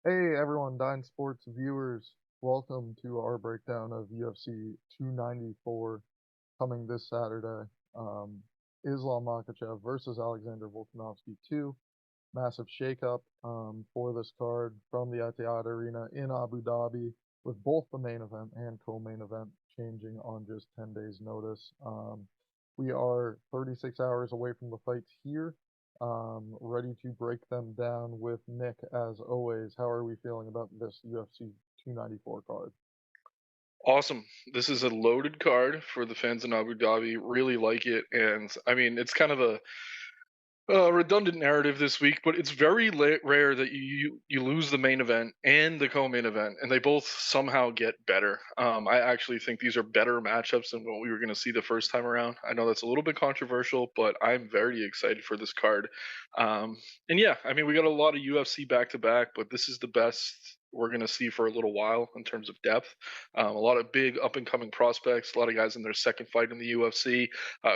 Hey everyone, Dine Sports viewers, welcome to our breakdown of UFC 294 coming this Saturday. Um, Islam Makhachev versus Alexander Volkanovski 2. Massive shakeup for this card from the Etihad Arena in Abu Dhabi, with both the main event and co-main event changing on just 10 days' notice. We are 36 hours away from the fights here, ready to break them down with Nick as always. How are we feeling about this UFC 294 card? Awesome. This is a loaded card for the fans in Abu Dhabi. Really like it, and I mean, it's kind of a redundant narrative this week, but it's very rare that you lose the main event and the co-main event, and they both somehow get better. I actually think these are better matchups than what we were going to see the first time around. I know that's a little bit controversial, but I'm very excited for this card. And yeah, I mean, we got a lot of UFC back to back, but this is the best we're going to see for a little while in terms of depth. A lot of big up and coming prospects, a lot of guys in their second fight in the UFC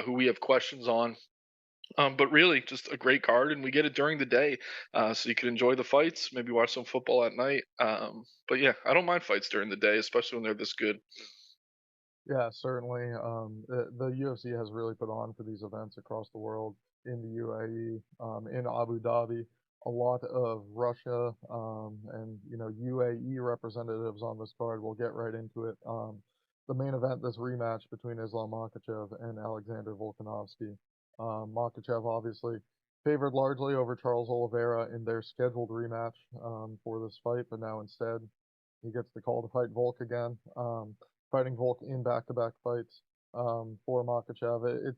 who we have questions on. But really, just a great card, and we get it during the day, so you can enjoy the fights, maybe watch some football at night. But yeah, I don't mind fights during the day, especially when they're this good. Yeah, certainly. The UFC has really put on for these events across the world in the UAE, in Abu Dhabi. A lot of Russia and UAE representatives on this card. We'll get right into it. The main event, this rematch between Islam Makhachev and Alexander Volkanovski. Makhachev obviously favored largely over Charles Oliveira in their scheduled rematch for this fight, but now instead he gets the call to fight Volk again. Fighting Volk in back-to-back fights for Makhachev.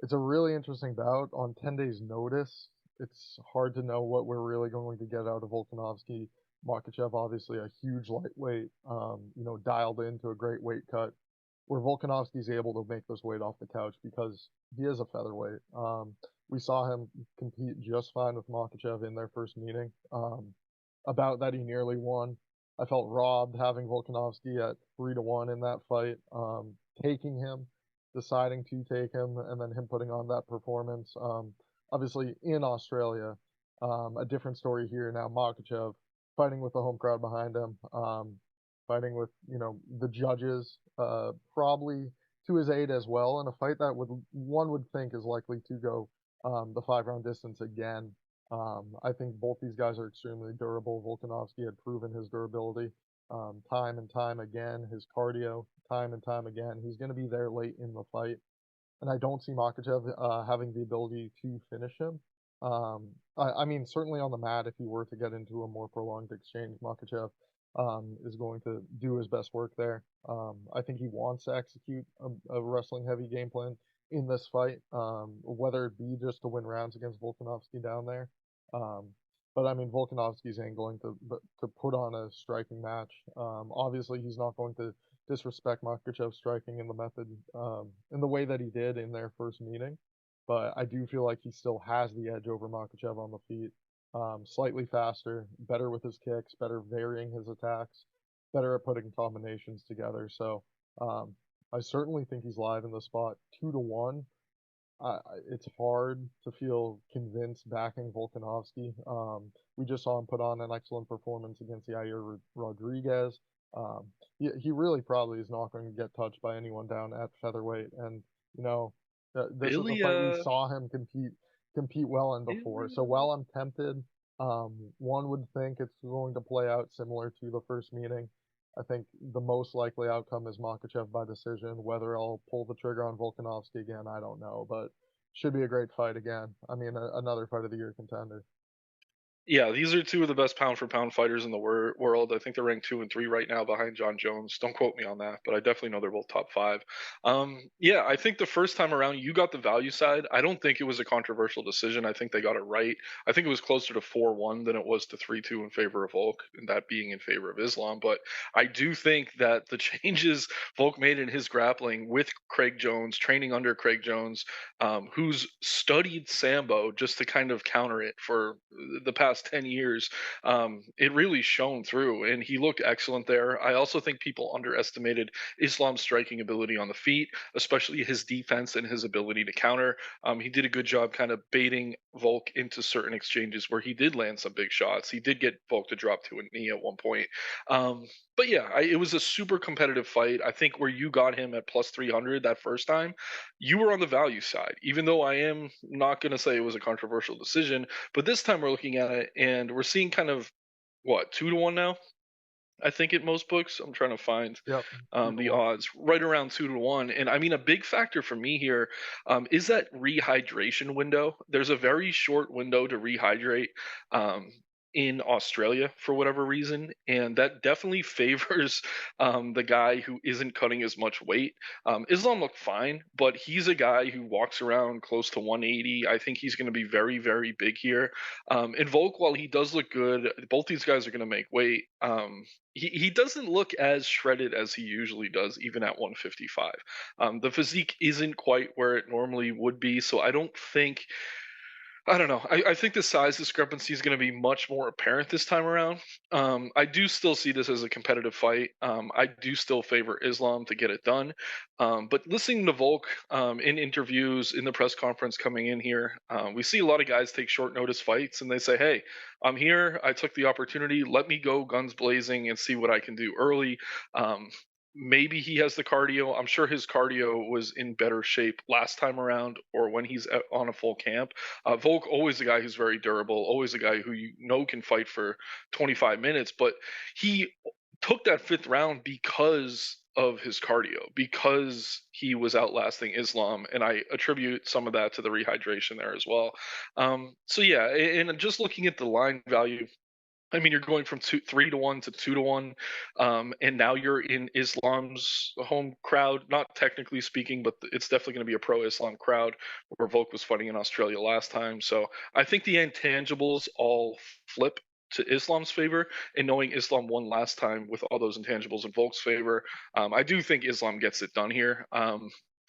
It's a really interesting bout on 10 days' notice. It's hard to know what we're really going to get out of Volkanovski. Makhachev, obviously a huge lightweight, dialed into a great weight cut, where Volkanovski's able to make this weight off the couch because he is a featherweight. We saw him compete just fine with Makhachev in their first meeting. A bout that he nearly won. I felt robbed having Volkanovski at 3-1 in that fight, taking him, deciding to take him, and then him putting on that performance. Obviously, in Australia, a different story here now. Makhachev fighting with the home crowd behind him, fighting with the judges, probably to his aid as well, in a fight that one would think is likely to go the 5 round distance again. I think both these guys are extremely durable. Volkanovski had proven his durability time and time again, his cardio time and time again. He's going to be there late in the fight, and I don't see Makhachev having the ability to finish him. I mean, certainly on the mat, if he were to get into a more prolonged exchange, Makhachev is going to do his best work there. I think he wants to execute a wrestling heavy game plan in this fight, whether it be just to win rounds against Volkanovski down there. Um, but I mean, Volkanovski's angling to put on a striking match. Obviously, he's not going to disrespect Makhachev's striking in the method, in the way that he did in their first meeting. But I do feel like he still has the edge over Makhachev on the feet. Slightly faster, better with his kicks, better varying his attacks, better at putting combinations together. So I certainly think he's live in the spot. 2-1. It's hard to feel convinced backing Volkanovski. We just saw him put on an excellent performance against Yair Rodriguez. He really probably is not going to get touched by anyone down at featherweight. And you know, this is a Really, fight we saw him compete well in before. So really? while I'm tempted, one would think it's going to play out similar to the first meeting. I think the most likely outcome is Makhachev by decision. Whether I'll pull the trigger on Volkanovski again, I don't know, but should be a great fight again. I mean, another fight of the year contender. Yeah, these are two of the best pound for pound fighters in the world. I think they're ranked 2 and 3 right now behind John Jones. Don't quote me on that, but I definitely know they're both top five. Yeah, I think the first time around you got the value side. I don't think it was a controversial decision. I think they got it right. I think it was closer to 4-1 than it was to 3-2 in favor of Volk, and that being in favor of Islam. But I do think that the changes Volk made in his grappling with Craig Jones, training under Craig Jones, who's studied Sambo just to kind of counter it for the past past 10 years, it really shone through, and he looked excellent there. I also think people underestimated Islam's striking ability on the feet, especially his defense and his ability to counter. He did a good job kind of baiting Volk into certain exchanges where he did land some big shots. He did get Volk to drop to a knee at one point. Um, but yeah, it was a super competitive fight. I think where you got him at plus 300 that first time, you were on the value side, even though I am not going to say it was a controversial decision. But this time we're looking at it and we're seeing kind of what, 2 to 1 now? I think at most books. I'm trying to find Yep, 2 to the 1. odds right around 2 to 1. And I mean, a big factor for me here is that rehydration window. There's a very short window to rehydrate um, in Australia for whatever reason, and that definitely favors the guy who isn't cutting as much weight. Islam looked fine, but he's a guy who walks around close to 180. I think he's going to be very, very big here. And Volk, while he does look good, both these guys are going to make weight. He doesn't look as shredded as he usually does, even at 155. The physique isn't quite where it normally would be, so I don't know. I think the size discrepancy is going to be much more apparent this time around. I do still see this as a competitive fight. I do still favor Islam to get it done. But listening to Volk in interviews, in the press conference coming in here, we see a lot of guys take short notice fights and they say, hey, I'm here. I took the opportunity. Let me go guns blazing and see what I can do early. Um, Maybe he has the cardio. I'm sure his cardio was in better shape last time around or when he's on a full camp. Volk, always a guy who's very durable, always a guy who you know can fight for 25 minutes, but he took that fifth round because of his cardio, because he was outlasting Islam, and I attribute some of that to the rehydration there as well. So yeah, and just looking at the line value, I mean, you're going from 3 to 1 to 2 to 1, and now you're in Islam's home crowd. Not technically speaking, but it's definitely going to be a pro-Islam crowd where Volk was fighting in Australia last time. So I think the intangibles all flip to Islam's favor, and knowing Islam won last time with all those intangibles in Volk's favor, I do think Islam gets it done here.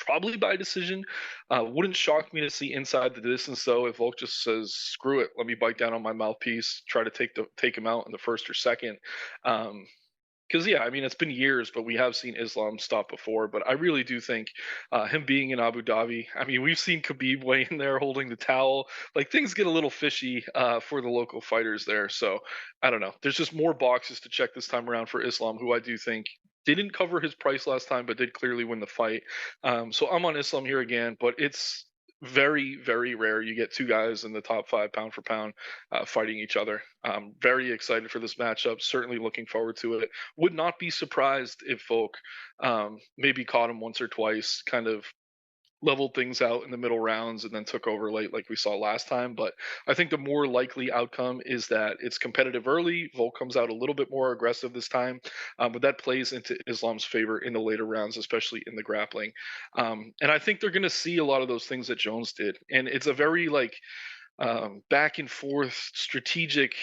Probably by decision. Wouldn't shock me to see inside the distance though if Volk just says screw it, let me bite down on my mouthpiece, try to take him out in the first or second. Because yeah, I mean it's been years, but we have seen Islam stop before. But I really do think him being in Abu Dhabi. I mean, we've seen Khabib way in there holding the towel. Like things get a little fishy for the local fighters there. So I don't know. There's just more boxes to check this time around for Islam, who I do think didn't cover his price last time, but did clearly win the fight. So I'm on Islam here again, but it's very, very rare you get two guys in the top five pound for pound fighting each other. Very excited for this matchup. Certainly looking forward to it. Would not be surprised if Volk maybe caught him once or twice, kind of leveled things out in the middle rounds and then took over late like we saw last time. But I think the more likely outcome is that it's competitive early. Volk comes out a little bit more aggressive this time, but that plays into Islam's favor in the later rounds, especially in the grappling. And I think they're going to see a lot of those things that Jones did. And it's a very like back and forth strategic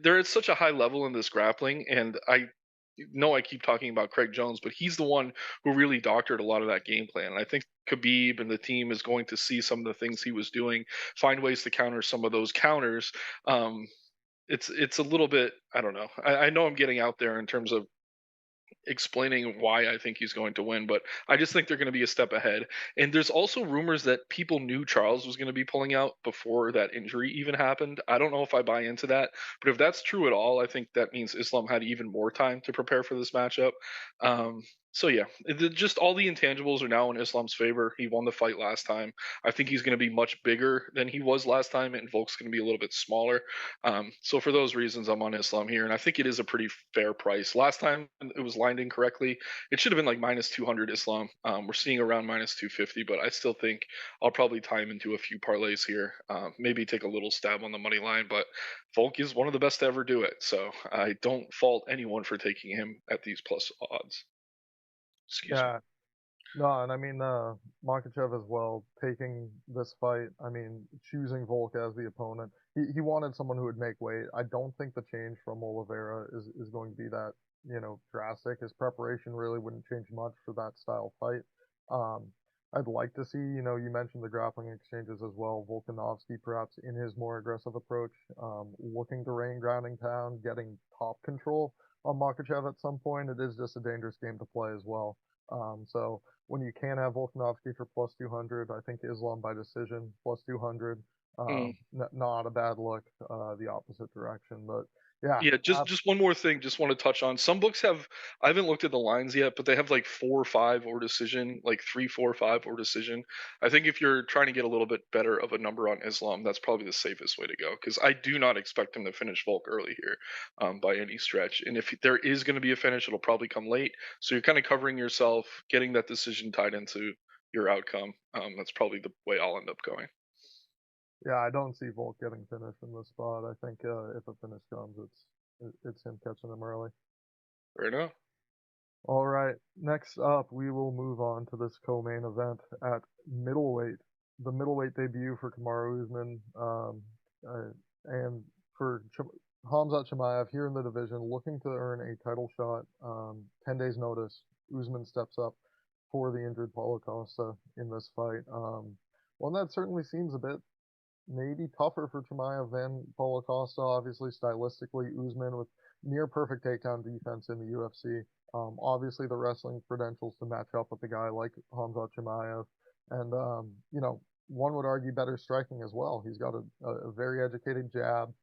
they're at such a high level in this grappling, and I know I keep talking about Craig Jones, but he's the one who really doctored a lot of that game plan. And I think Khabib and the team is going to see some of the things he was doing, find ways to counter some of those counters. Um, it's a little bit, I don't know. I know I'm getting out there in terms of explaining why I think he's going to win, but I just think they're going to be a step ahead. And there's also rumors that people knew Charles was going to be pulling out before that injury even happened. I don't know if I buy into that, but if that's true at all, I think that means Islam had even more time to prepare for this matchup. Um, so yeah, just all the intangibles are now in Islam's favor. He won the fight last time. I think he's going to be much bigger than he was last time, and Volk's going to be a little bit smaller. So for those reasons, I'm on Islam here, and I think it is a pretty fair price. Last time it was lined incorrectly. It should have been like minus 200 Islam. We're seeing around minus 250, but I still think I'll probably time into a few parlays here. Maybe take a little stab on the money line, but Volk is one of the best to ever do it, so I don't fault anyone for taking him at these plus odds. Excuse me. Yeah, no, and I mean, Makachev as well, taking this fight, I mean, choosing Volk as the opponent. He wanted someone who would make weight. I don't think the change from Oliveira is going to be that, drastic. His preparation really wouldn't change much for that style fight. Um, I'd like to see, you mentioned the grappling exchanges as well. Volkanovski perhaps in his more aggressive approach, looking to rain grounding pound, getting top control on Makhachev at some point. It is just a dangerous game to play as well. So when you can have Volkanovski for plus 200, I think Islam by decision plus 200, Mm. not a bad look, the opposite direction. But yeah, Yeah, just one more thing, just want to touch on. Some books have I haven't looked at the lines yet, but they have like 4 or 5 or decision, like 3, 4, 5 or decision. I think if you're trying to get a little bit better of a number on Islam, that's probably the safest way to go because I do not expect him to finish Volk early here, by any stretch. And if there is going to be a finish, it'll probably come late. So you're kind of covering yourself, getting that decision tied into your outcome. That's probably the way I'll end up going. Yeah, I don't see Volk getting finished in this spot. I think if a finish comes, it's him catching him early. Fair enough. All right, next up, we will move on to this co-main event at middleweight. The middleweight debut for Kamaru Usman, and for Hamzat Chimaev here in the division, looking to earn a title shot. 10 days notice, Usman steps up for the injured Paulo Costa in this fight. One that certainly seems a bit maybe tougher for Chimaev than Paulo Costa. Obviously, stylistically, Usman with near perfect takedown defense in the UFC. Obviously, the wrestling credentials to match up with a guy like Hamza Chimaev, and one would argue better striking as well. He's got a very educated jab.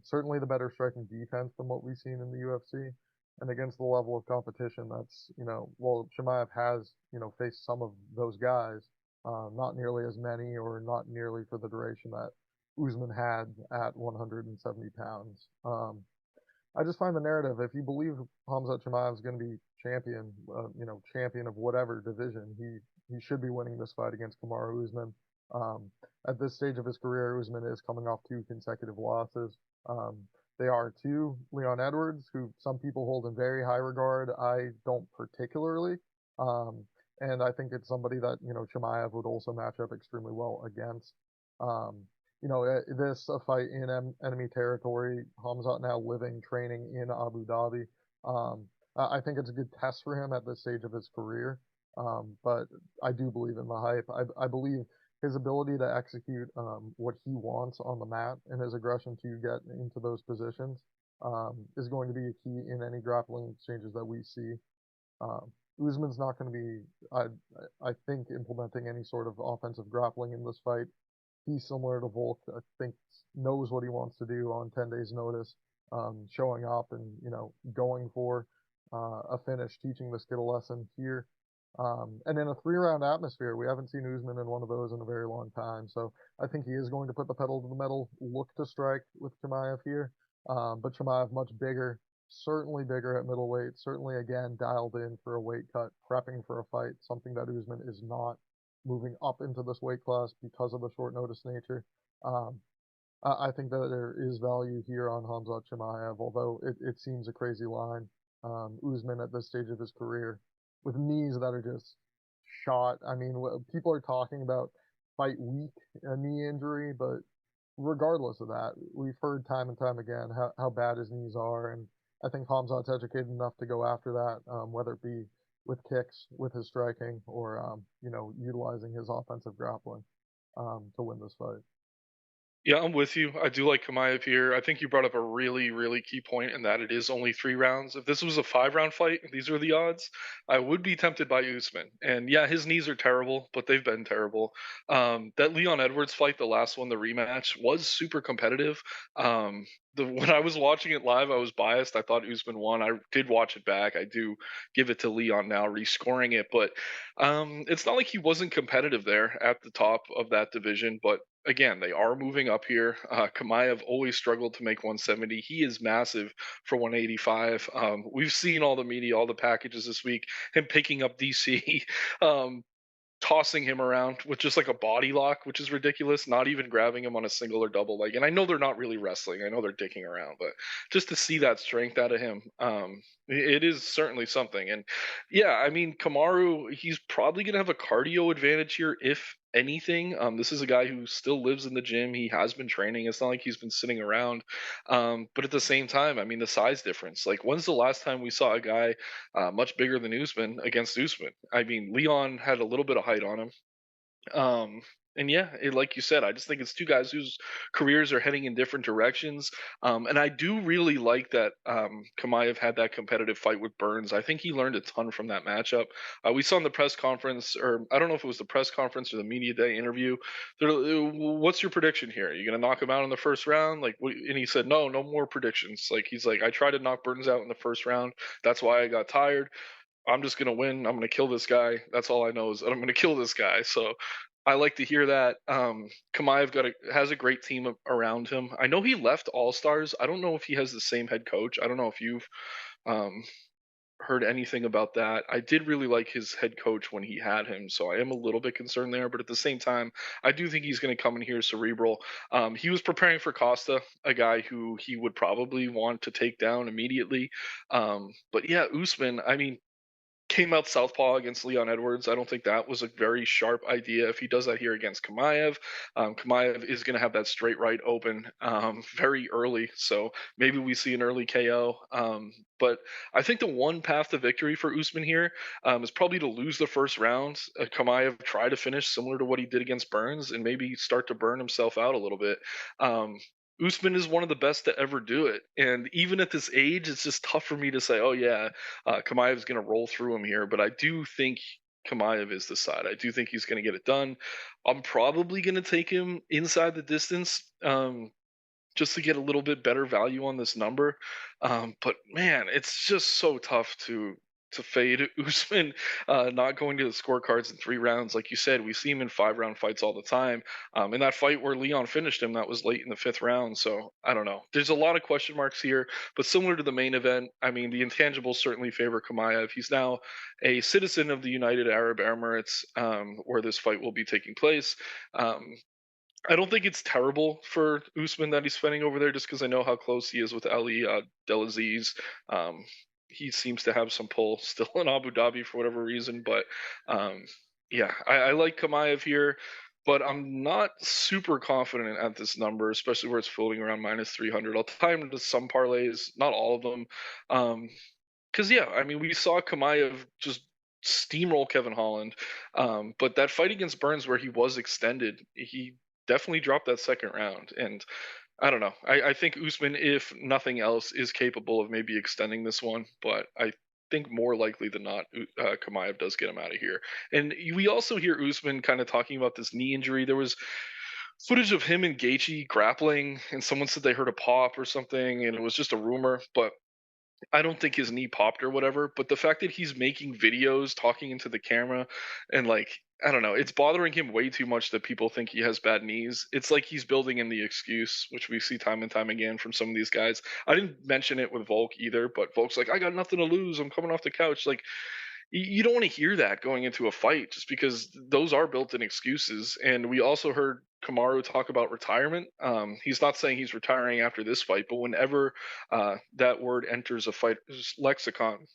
Certainly, the better striking defense than what we've seen in the UFC. And against the level of competition, that's well, Chimaev has faced some of those guys, not nearly as many or not nearly for the duration that Usman had at 170 pounds. I just find the narrative, if you believe Hamza Chimaev is going to be champion, champion of whatever division, he should be winning this fight against Kamaru Usman. Um, at this stage of his career, Usman is coming off 2 consecutive losses. Um, they are to Leon Edwards, who some people hold in very high regard. I don't particularly. Um, and I think it's somebody that, Chimaev would also match up extremely well against. Um, this a fight in enemy territory. Hamzat now living, training in Abu Dhabi. I think it's a good test for him at this stage of his career. But I do believe in the hype. I believe his ability to execute what he wants on the mat and his aggression to get into those positions is going to be a key in any grappling exchanges that we see. Um, Usman's not going to be, I think, implementing any sort of offensive grappling in this fight. He's similar to Volk. I think knows what he wants to do on 10 days notice, showing up and going for a finish, teaching this kid a lesson here. And in a 3 round atmosphere, we haven't seen Usman in one of those in a very long time. So I think he is going to put the pedal to the metal, look to strike with Chimaev here. But Chimaev much bigger, certainly bigger at middleweight, certainly again dialed in for a weight cut, prepping for a fight, something that Usman is not, moving up into this weight class because of the short notice nature. Um, I think that there is value here on Hamza Chimaev, although it seems a crazy line. Usman at this stage of his career with knees that are just shot. I mean, people are talking about fight week, a knee injury, but regardless of that, we've heard time and time again how bad his knees are, and I think Hamzat's educated enough to go after that, whether it be with kicks, with his striking, or utilizing his offensive grappling to win this fight. Yeah, I'm with you. I do like Kamaev here. I think you brought up a really, really key point in that it is only 3 rounds. If this was a 5 round fight, these are the odds. I would be tempted by Usman. And yeah, his knees are terrible, but they've been terrible. That Leon Edwards fight, the last one, the rematch, was super competitive. When I was watching it live, I was biased. I thought Usman won. I did watch it back. I do give it to Leon now, rescoring it, but it's not like he wasn't competitive there at the top of that division. But again, they are moving up here. Kamaev always struggled to make 170. He is massive for 185. We've seen all the media, all the packages this week, him picking up DC, um, tossing him around with just like a body lock, which is ridiculous. Not even grabbing him on a single or double leg. And I know they're not really wrestling. I know they're dicking around, but just to see that strength out of him, it is certainly something. And yeah, I mean, Kamaru, he's probably gonna have a cardio advantage here if anything. This is a guy who still lives in the gym. He has been training. It's not like he's been sitting around. But at the same time, I mean, the size difference. Like, when's the last time we saw a guy much bigger than Usman against Usman? I mean, Leon had a little bit of height on him. Um, and yeah, like you said, I just think it's two guys whose careers are heading in different directions. And I do really like that Kamaev had that competitive fight with Burns. I think he learned a ton from that matchup. We saw in the press conference, or I don't know if it was the press conference or the media day interview. What's your prediction here? Are you gonna knock him out in the first round? Like, and he said, no, no more predictions. Like, he's like, I tried to knock Burns out in the first round. That's why I got tired. I'm just gonna win. I'm gonna kill this guy. That's all I know is that I'm gonna kill this guy. So I like to hear that. Kamaev has a great team around him. I know he left All Stars. I don't know if he has the same head coach. I don't know if you've um, heard anything about that. I did really like his head coach when he had him, so I am a little bit concerned there. But at the same time, I do think he's going to come in here cerebral. He was preparing for Costa, a guy who he would probably want to take down immediately. But yeah, Usman. I mean, came out southpaw against Leon Edwards. I don't think that was a very sharp idea. If he does that here against Kamaev, Kamaev is going to have that straight right open very early. So maybe we see an early KO. But I think the one path to victory for Usman here is probably to lose the first round. Kamaev try to finish similar to what he did against Burns and maybe start to burn himself out a little bit. Usman is one of the best to ever do it. And even at this age, it's just tough for me to say, oh, yeah, Kamaev is going to roll through him here. But I do think Kamaev is the side. I do think he's going to get it done. I'm probably going to take him inside the distance. Just to get a little bit better value on this number. But man, it's just so tough to fade Usman not going to the scorecards in 3 rounds. Like you said, we see him in 5 round fights all the time. In that fight where Leon finished him, that was late in the 5th round. So I don't know. There's a lot of question marks here, but similar to the main event, I mean, the intangibles certainly favor Kamaev. He's now a citizen of the United Arab Emirates, where this fight will be taking place. Um, I don't think it's terrible for Usman that he's fighting over there, just because I know how close he is with Ali Delaziz. Um, he seems to have some pull still in Abu Dhabi for whatever reason, but um, yeah, I like Kamaev here, but I'm not super confident at this number, especially where it's floating around minus 300. I'll tie him to some parlays, not all of them, because yeah, I mean we saw Kamaev just steamroll Kevin Holland, but that fight against Burns where he was extended, he definitely dropped that second round. And I don't know. I think Usman, if nothing else, is capable of maybe extending this one, but I think more likely than not, Kamaev does get him out of here. And we also hear Usman kind of talking about this knee injury. There was footage of him and Gaethje grappling, and someone said they heard a pop or something, and it was just a rumor. But I don't think his knee popped or whatever, but the fact that he's making videos talking into the camera and like I don't know, it's bothering him way too much that people think he has bad knees. It's like he's building in the excuse, which we see time and time again from some of these guys. I didn't mention it with Volk either, but Volk's like, I got nothing to lose. I'm coming off the couch. Like you don't want to hear that going into a fight just because those are built-in excuses. And we also heard Kamaru talk about retirement. He's not saying he's retiring after this fight, but whenever that word enters a fighter's lexicon,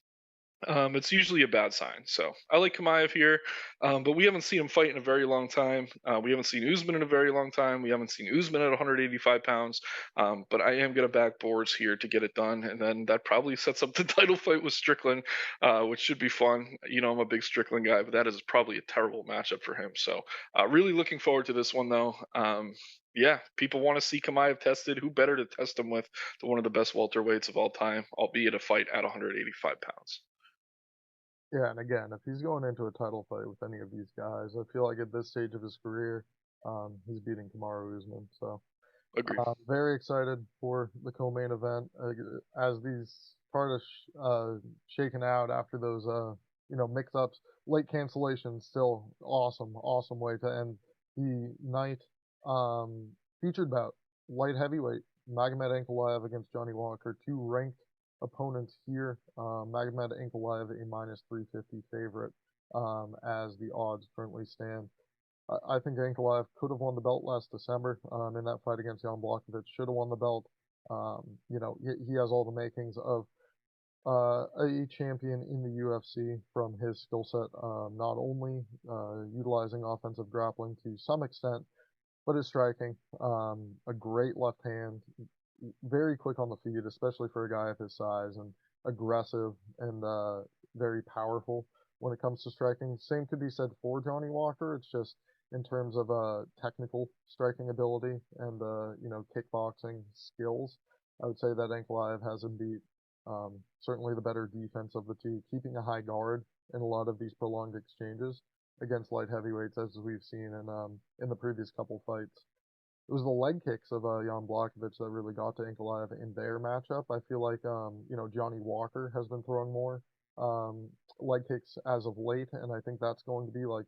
it's usually a bad sign. So I like Kamaev here, but we haven't seen him fight in a very long time. We haven't seen Usman in a very long time. We haven't seen Usman at 185 pounds. But I am going to back Boers here to get it done, and then that probably sets up the title fight with Strickland, which should be fun. You know, I'm a big Strickland guy, but that is probably a terrible matchup for him. So really looking forward to this one, though. Yeah, people want to see Kamaev tested. Who better to test him with than one of the best welterweights of all time, albeit a fight at 185 pounds. Yeah, and again, if he's going into a title fight with any of these guys, I feel like at this stage of his career, he's beating Kamaru Usman. So Agree. very excited for the co-main event as these cards shaken out after those mix-ups, late cancellations. Still awesome, awesome way to end the night. Featured bout light heavyweight Magomed Ankalaev against Johnny Walker, two ranked opponents here. Magomed Ankalaev a minus 350 favorite as the odds currently stand. I think Ankalaev could have won the belt last December in that fight against Jan Blachowicz. Should have won the belt. He has all the makings of a champion in the UFC from his skill set, not only utilizing offensive grappling to some extent, but his striking, a great left hand, very quick on the feet, especially for a guy of his size, and aggressive and very powerful when it comes to striking. Same could be said for Johnny Walker. It's just in terms of technical striking ability and kickboxing skills. I would say that Ankalaev has him beat. Certainly the better defense of the two, keeping a high guard in a lot of these prolonged exchanges against light heavyweights, as we've seen in the previous couple fights. It was the leg kicks of Jan Blachowicz that really got to Ankalaev in their matchup. I feel like Johnny Walker has been throwing more um, leg kicks as of late, and I think that's going to be like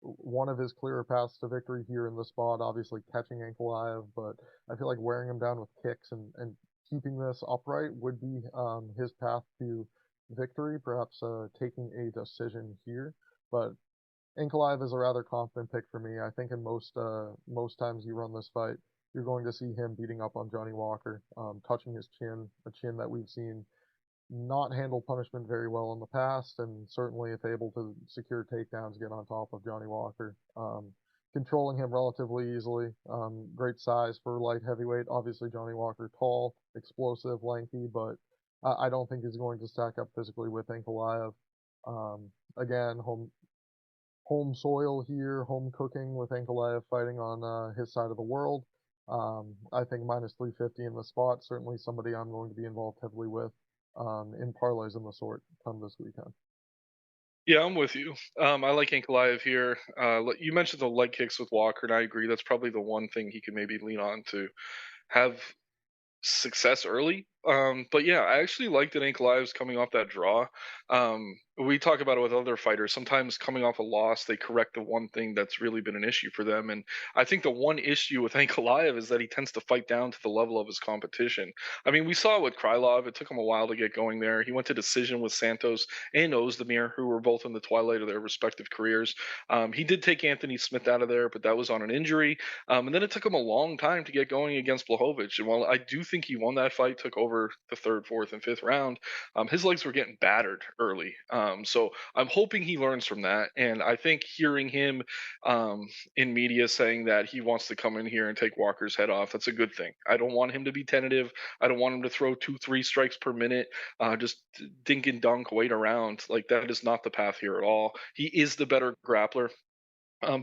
one of his clearer paths to victory here in the spot. Obviously catching Ankalaev, but I feel like wearing him down with kicks and keeping this upright would be his path to victory. Perhaps taking a decision here, but Ankalaev is a rather confident pick for me. I think in most times you run this fight, you're going to see him beating up on Johnny Walker, touching his chin, a chin that we've seen not handle punishment very well in the past, and certainly if able to secure takedowns, get on top of Johnny Walker. Controlling him relatively easily. Great size for light heavyweight. Obviously, Johnny Walker tall, explosive, lanky, but I don't think he's going to stack up physically with Ankalaev. Again, home soil here, home cooking with Ankalaev fighting on his side of the world. I think minus 350 in the spot, certainly somebody I'm going to be involved heavily with in parlays and the sort come this weekend. Yeah, I'm with you. I like Ankalaev here. You mentioned the leg kicks with Walker, and I agree. That's probably the one thing he could maybe lean on to have success early. But yeah, I actually like that Ankalaev's coming off that draw. We talk about it with other fighters. Sometimes coming off a loss, they correct the one thing that's really been an issue for them. And I think the one issue with Ankalaev is that he tends to fight down to the level of his competition. I mean, we saw it with Krylov. It took him a while to get going there. He went to decision with Santos and Ozdemir, who were both in the twilight of their respective careers. He did take Anthony Smith out of there, but that was on an injury. And then it took him a long time to get going against Blachowicz. And while I do think he won that fight, took over the third, fourth, and fifth round, his legs were getting battered early. So I'm hoping he learns from that. And I think hearing him in media saying that he wants to come in here and take Walker's head off, that's a good thing. I don't want him to be tentative. I don't want him to throw 2, 3 strikes per minute, just dink and dunk, wait around. Like, that is not the path here at all. He is the better grappler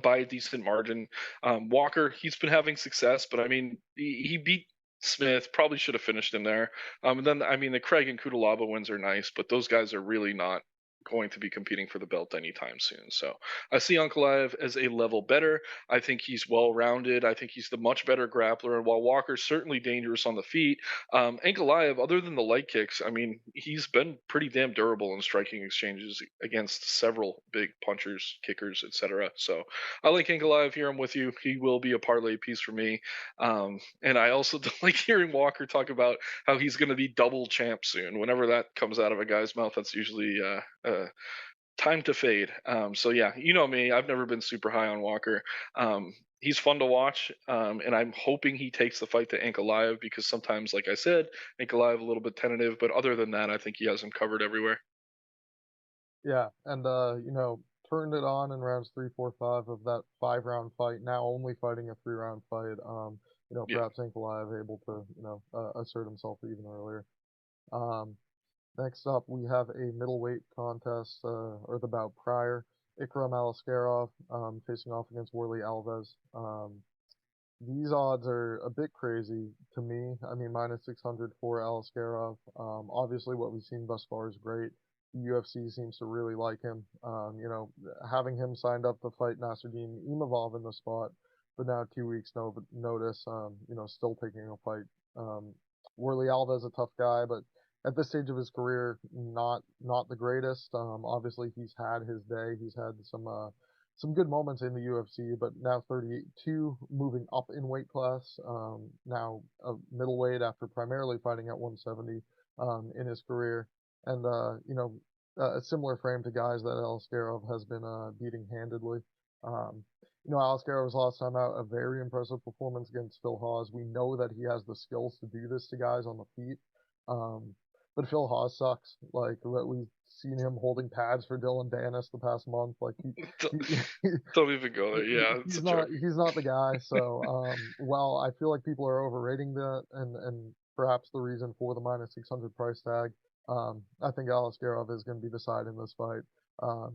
by a decent margin. Walker, he's been having success, but I mean, he beat Smith. Probably should have finished him there. And then, I mean, the Craig and Kudalaba wins are nice, but those guys are really not going to be competing for the belt anytime soon. So I see Ankalaev as a level better. I think he's well rounded. I think he's the much better grappler. And while Walker's certainly dangerous on the feet, Ankalaev, other than the leg kicks, I mean, he's been pretty damn durable in striking exchanges against several big punchers, kickers, etc. So I like Ankalaev here. I'm with you. He will be a parlay piece for me. And I also don't like hearing Walker talk about how he's going to be double champ soon. Whenever that comes out of a guy's mouth, that's usually time to fade. So yeah, you know me. I've never been super high on Walker. He's fun to watch, and I'm hoping he takes the fight to Ankalaev because sometimes, like I said, Ankalaev a little bit tentative, but other than that, I think he has him covered everywhere. Yeah, and turned it on in rounds 3, 4, 5 of that 5 round fight. Now only fighting a 3 round fight. Yeah. Perhaps Ankalaev able to assert himself even earlier. Um, Next up, we have a middleweight contest, or the bout prior. Ikram Alaskarov facing off against Worley Alves. These odds are a bit crazy to me. I mean, minus 600 for Alaskarov. Obviously, what we've seen thus far is great. The UFC seems to really like him. Having him signed up to fight Nasruddin Imavov in the spot, but now 2 weeks notice, still taking a fight. Worley Alves a tough guy, but at this stage of his career, not the greatest. Obviously, he's had his day. He's had some good moments in the UFC, but now 32, moving up in weight class. Now a middleweight after primarily fighting at 170 in his career, and a similar frame to guys that Alaskarov has been beating handedly. Um, Alascarov's last time out, a very impressive performance against Phil Hawes. We know that he has the skills to do this to guys on the feet. Um, but Phil Haas sucks. Like, we've seen him holding pads for Dylan Danis the past month. Like, don't, he don't even go there. Yeah, it's a joke. he's not the guy. So, while I feel like people are overrating that, and perhaps the reason for the -600 price tag, I think Alaskarov is going to be the side in this fight.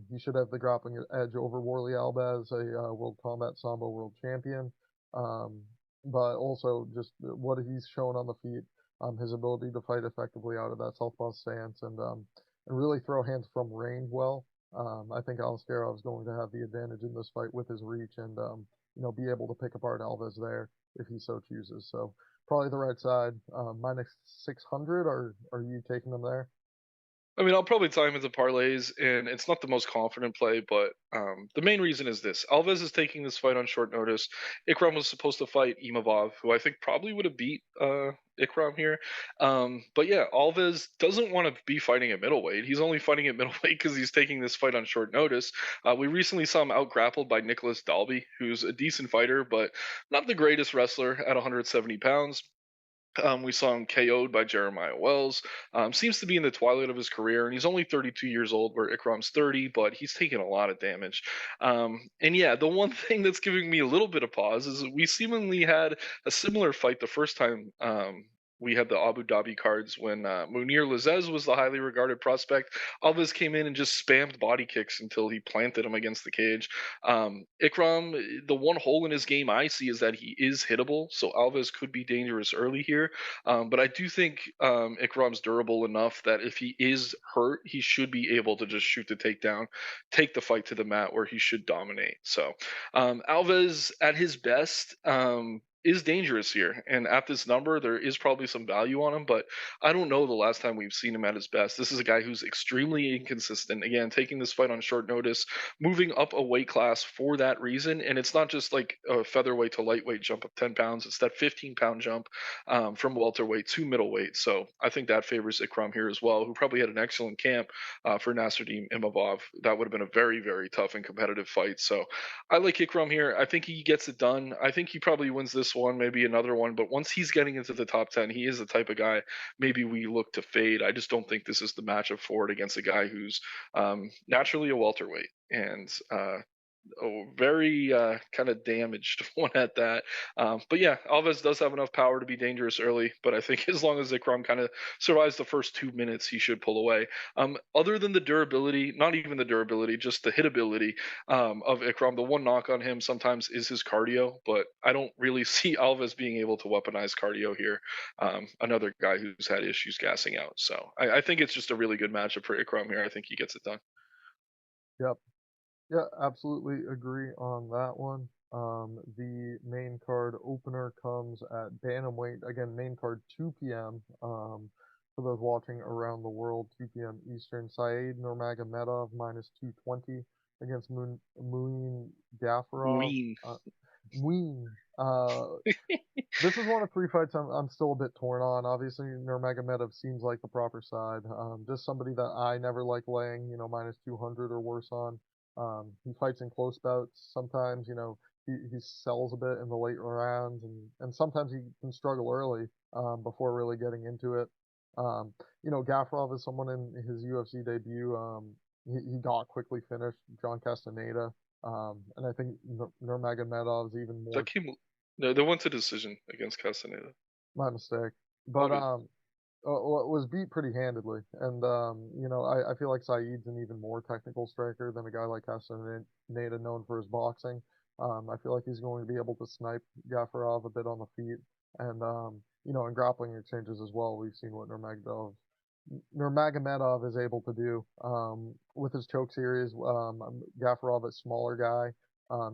He should have the grappling edge over Warley Alves, a World Combat Sambo world champion. Um, but also just what he's shown on the feet, his ability to fight effectively out of that southpaw stance, and really throw hands from range well. I think Alaskarov is going to have the advantage in this fight with his reach and be able to pick apart Alves there if he so chooses. So probably the right side. -600. Are you taking them there? I mean, I'll probably tie him into parlays, and it's not the most confident play, but the main reason is this: Alves is taking this fight on short notice. Ikram was supposed to fight Imavov, who I think probably would have beat Ikram here. But yeah, Alves doesn't want to be fighting at middleweight. He's only fighting at middleweight because he's taking this fight on short notice. We recently saw him out grappled by Nicholas Dalby, who's a decent fighter, but not the greatest wrestler at 170 pounds. We saw him KO'd by Jeremiah Wells. Seems to be in the twilight of his career, and he's only 32 years old, where Ikram's 30, but he's taken a lot of damage. And yeah, the one thing that's giving me a little bit of pause is we seemingly had a similar fight the first time. We had the Abu Dhabi cards when Munir Lazez was the highly regarded prospect. Alves came in and just spammed body kicks until he planted him against the cage. Ikram, the one hole in his game I see is that he is hittable, so Alves could be dangerous early here. But I do think Ikram's durable enough that if he is hurt, he should be able to just shoot the takedown, take the fight to the mat where he should dominate. So Alves at his best. Is dangerous here, and at this number, there is probably some value on him. But I don't know the last time we've seen him at his best. This is a guy who's extremely inconsistent. Again, taking this fight on short notice, moving up a weight class for that reason. And it's not just like a featherweight to lightweight jump of 10 pounds, it's that 15-pound jump from welterweight to middleweight. So I think that favors Ikram here as well, who probably had an excellent camp for Nasruddin Imavov. That would have been a very, very tough and competitive fight. So I like Ikram here. I think he gets it done. I think he probably wins this one, maybe another one. But once he's getting into the top 10, he is the type of guy maybe we look to fade. I just don't think this is the matchup for it against a guy who's naturally a welterweight and very kind of damaged one at that. But yeah, Alves does have enough power to be dangerous early, but I think as long as Ikram kind of survives the first 2 minutes, he should pull away. Other than the durability, not even the durability, just the hitability of Ikram, the one knock on him sometimes is his cardio, but I don't really see Alves being able to weaponize cardio here. Another guy who's had issues gassing out. So I think it's just a really good matchup for Ikram here. I think he gets it done. Yep. Yeah, absolutely agree on that one. The main card opener comes at bantamweight. Again, main card 2 p.m. For those watching around the world, 2 p.m. Eastern. Saeed Nurmagomedov -220 against Muin Gafarov. Ween. Muin. This is one of 3 fights I'm still a bit torn on. Obviously, Nurmagomedov seems like the proper side. Just somebody that I never like laying, -200 or worse on. He fights in close bouts. Sometimes, he sells a bit in the late rounds, and sometimes he can struggle early before really getting into it. Gafarov is someone in his UFC debut. He got quickly finished John Castaneda. And I think Nurmagomedov is even That more. came. No, they went to decision against Castaneda. My mistake. All But good. was beat pretty handedly, and I feel like Saeed's an even more technical striker than a guy like Castaneda, known for his boxing. I feel like he's going to be able to snipe Gafarov a bit on the feet, and in grappling exchanges as well. We've seen what Nurmagomedov is able to do with his choke series. Gafarov, a smaller guy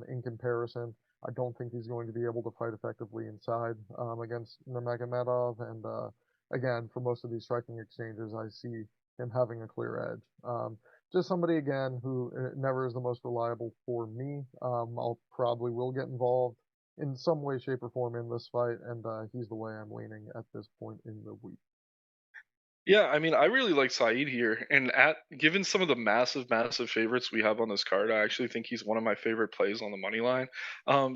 in comparison. I don't think he's going to be able to fight effectively inside against Nurmagomedov. And again, for most of these striking exchanges, I see him having a clear edge. Just somebody again who never is the most reliable for me. I'll probably will get involved in some way, shape, or form in this fight, and he's the way I'm leaning at this point in the week. Yeah, I mean, I really like Saeed here, and at given some of the massive, massive favorites we have on this card, I actually think he's one of my favorite plays on the money line.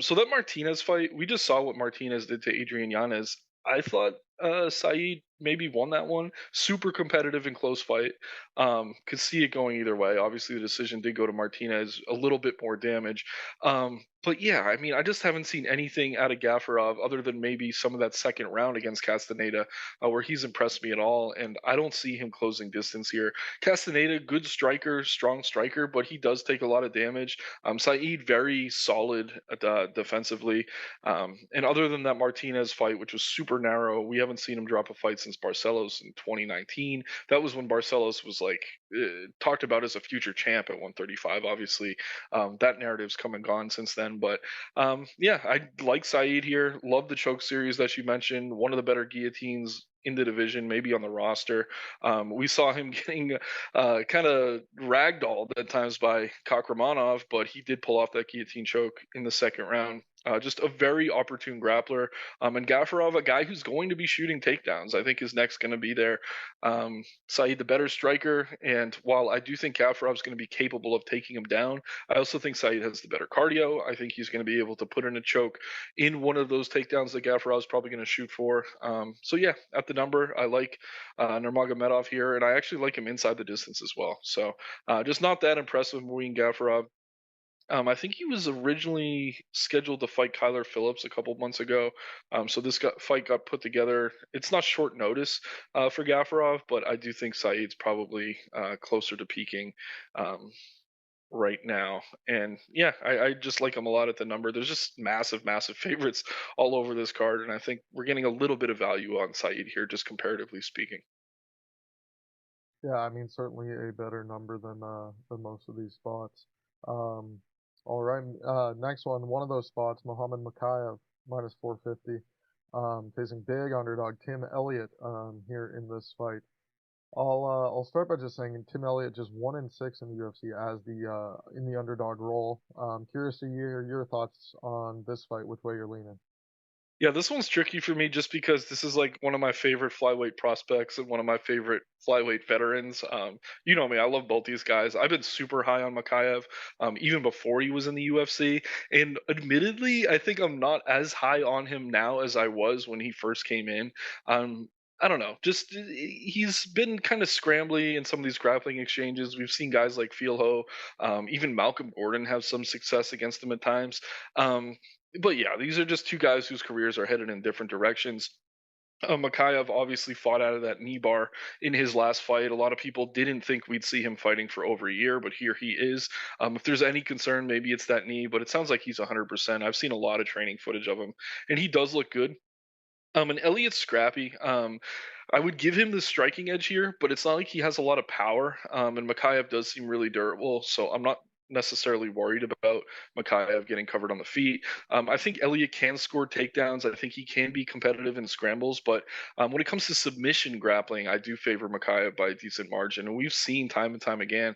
So that Martinez fight, we just saw what Martinez did to Adrian Yanez. I thought Saeed maybe won that one. Super competitive and close fight. Could see it going either way. Obviously, the decision did go to Martinez, a little bit more damage. But yeah, I mean, I just haven't seen anything out of Gafarov other than maybe some of that second round against Castaneda, where he's impressed me at all. And I don't see him closing distance here. Castaneda, good striker, strong striker, but he does take a lot of damage. Saeed, very solid defensively. And other than that Martinez fight, which was super narrow, we haven't seen him drop a fight since Barcelos in 2019. That was when Barcelos was like talked about as a future champ at 135. Obviously, that narrative's come and gone since then. But yeah, I like Saeed here. Love the choke series that you mentioned. One of the better guillotines in the division, maybe on the roster. We saw him getting kind of ragdolled at times by Kakramanov, but he did pull off that guillotine choke in the second round. Just a very opportune grappler. And Gafarov, a guy who's going to be shooting takedowns, I think is next going to be there. Saeed, the better striker. And while I do think Gafarov's going to be capable of taking him down, I also think Saeed has the better cardio. I think he's going to be able to put in a choke in one of those takedowns that Gafarov's probably going to shoot for. So yeah, at the number, I like Nurmagomedov here, and I actually like him inside the distance as well. So just not that impressive moving Gafarov. I think he was originally scheduled to fight Kyler Phillips a couple months ago. So this fight got put together. It's not short notice for Gafarov, but I do think Saeed's probably closer to peaking right now. And yeah, I just like him a lot at the number. There's just massive, massive favorites all over this card, and I think we're getting a little bit of value on Saeed here, just comparatively speaking. Yeah, I mean, certainly a better number than most of these spots. Um, all right, next one of those spots, Muhammad Makayev, minus 450, facing big underdog Tim Elliott, here in this fight. I'll start by just saying Tim Elliott just 1-6 in the UFC as in the underdog role. Curious to hear your thoughts on this fight, which way you're leaning. Yeah, this one's tricky for me just because this is like one of my favorite flyweight prospects and one of my favorite flyweight veterans. You know me, I love both these guys. I've been super high on Makayev, even before he was in the UFC. And admittedly, I think I'm not as high on him now as I was when he first came in. I don't know. Just he's been kind of scrambly in some of these grappling exchanges. We've seen guys like Feelho, even Malcolm Gordon have some success against him at times. Um, but yeah, these are just two guys whose careers are headed in different directions. Makayev obviously fought out of that knee bar in his last fight. A lot of people didn't think we'd see him fighting for over a year, but here he is. If there's any concern, maybe it's that knee, but it sounds like he's 100%. I've seen a lot of training footage of him, and he does look good. And Elliott's scrappy. I would give him the striking edge here, but it's not like he has a lot of power. And Makayev does seem really durable, so I'm not necessarily worried about Makayev getting covered on the feet. I think Elliott can score takedowns. I think he can be competitive in scrambles, but when it comes to submission grappling, I do favor Makayev by a decent margin. And we've seen time and time again.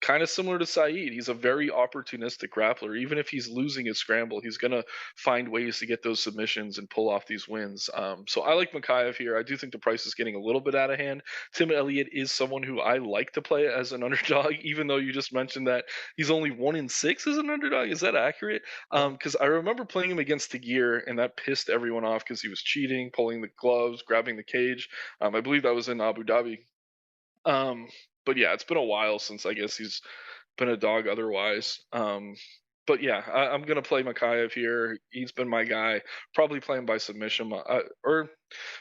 Kind of similar to Saeed, he's a very opportunistic grappler. Even if he's losing his scramble, he's gonna find ways to get those submissions and pull off these wins. So I like Makayev here. I do think the price is getting a little bit out of hand. Tim Elliott is someone who I like to play as an underdog, even though you just mentioned that he's only 1-6 as an underdog. Is that accurate? Yeah. Because I remember playing him against Tagir, and that pissed everyone off because he was cheating, pulling the gloves, grabbing the cage. I believe that was in Abu Dhabi. Um, but yeah, it's been a while since I guess he's been a dog otherwise. But yeah, I'm gonna play Makayev here. He's been my guy. Probably playing by submission, or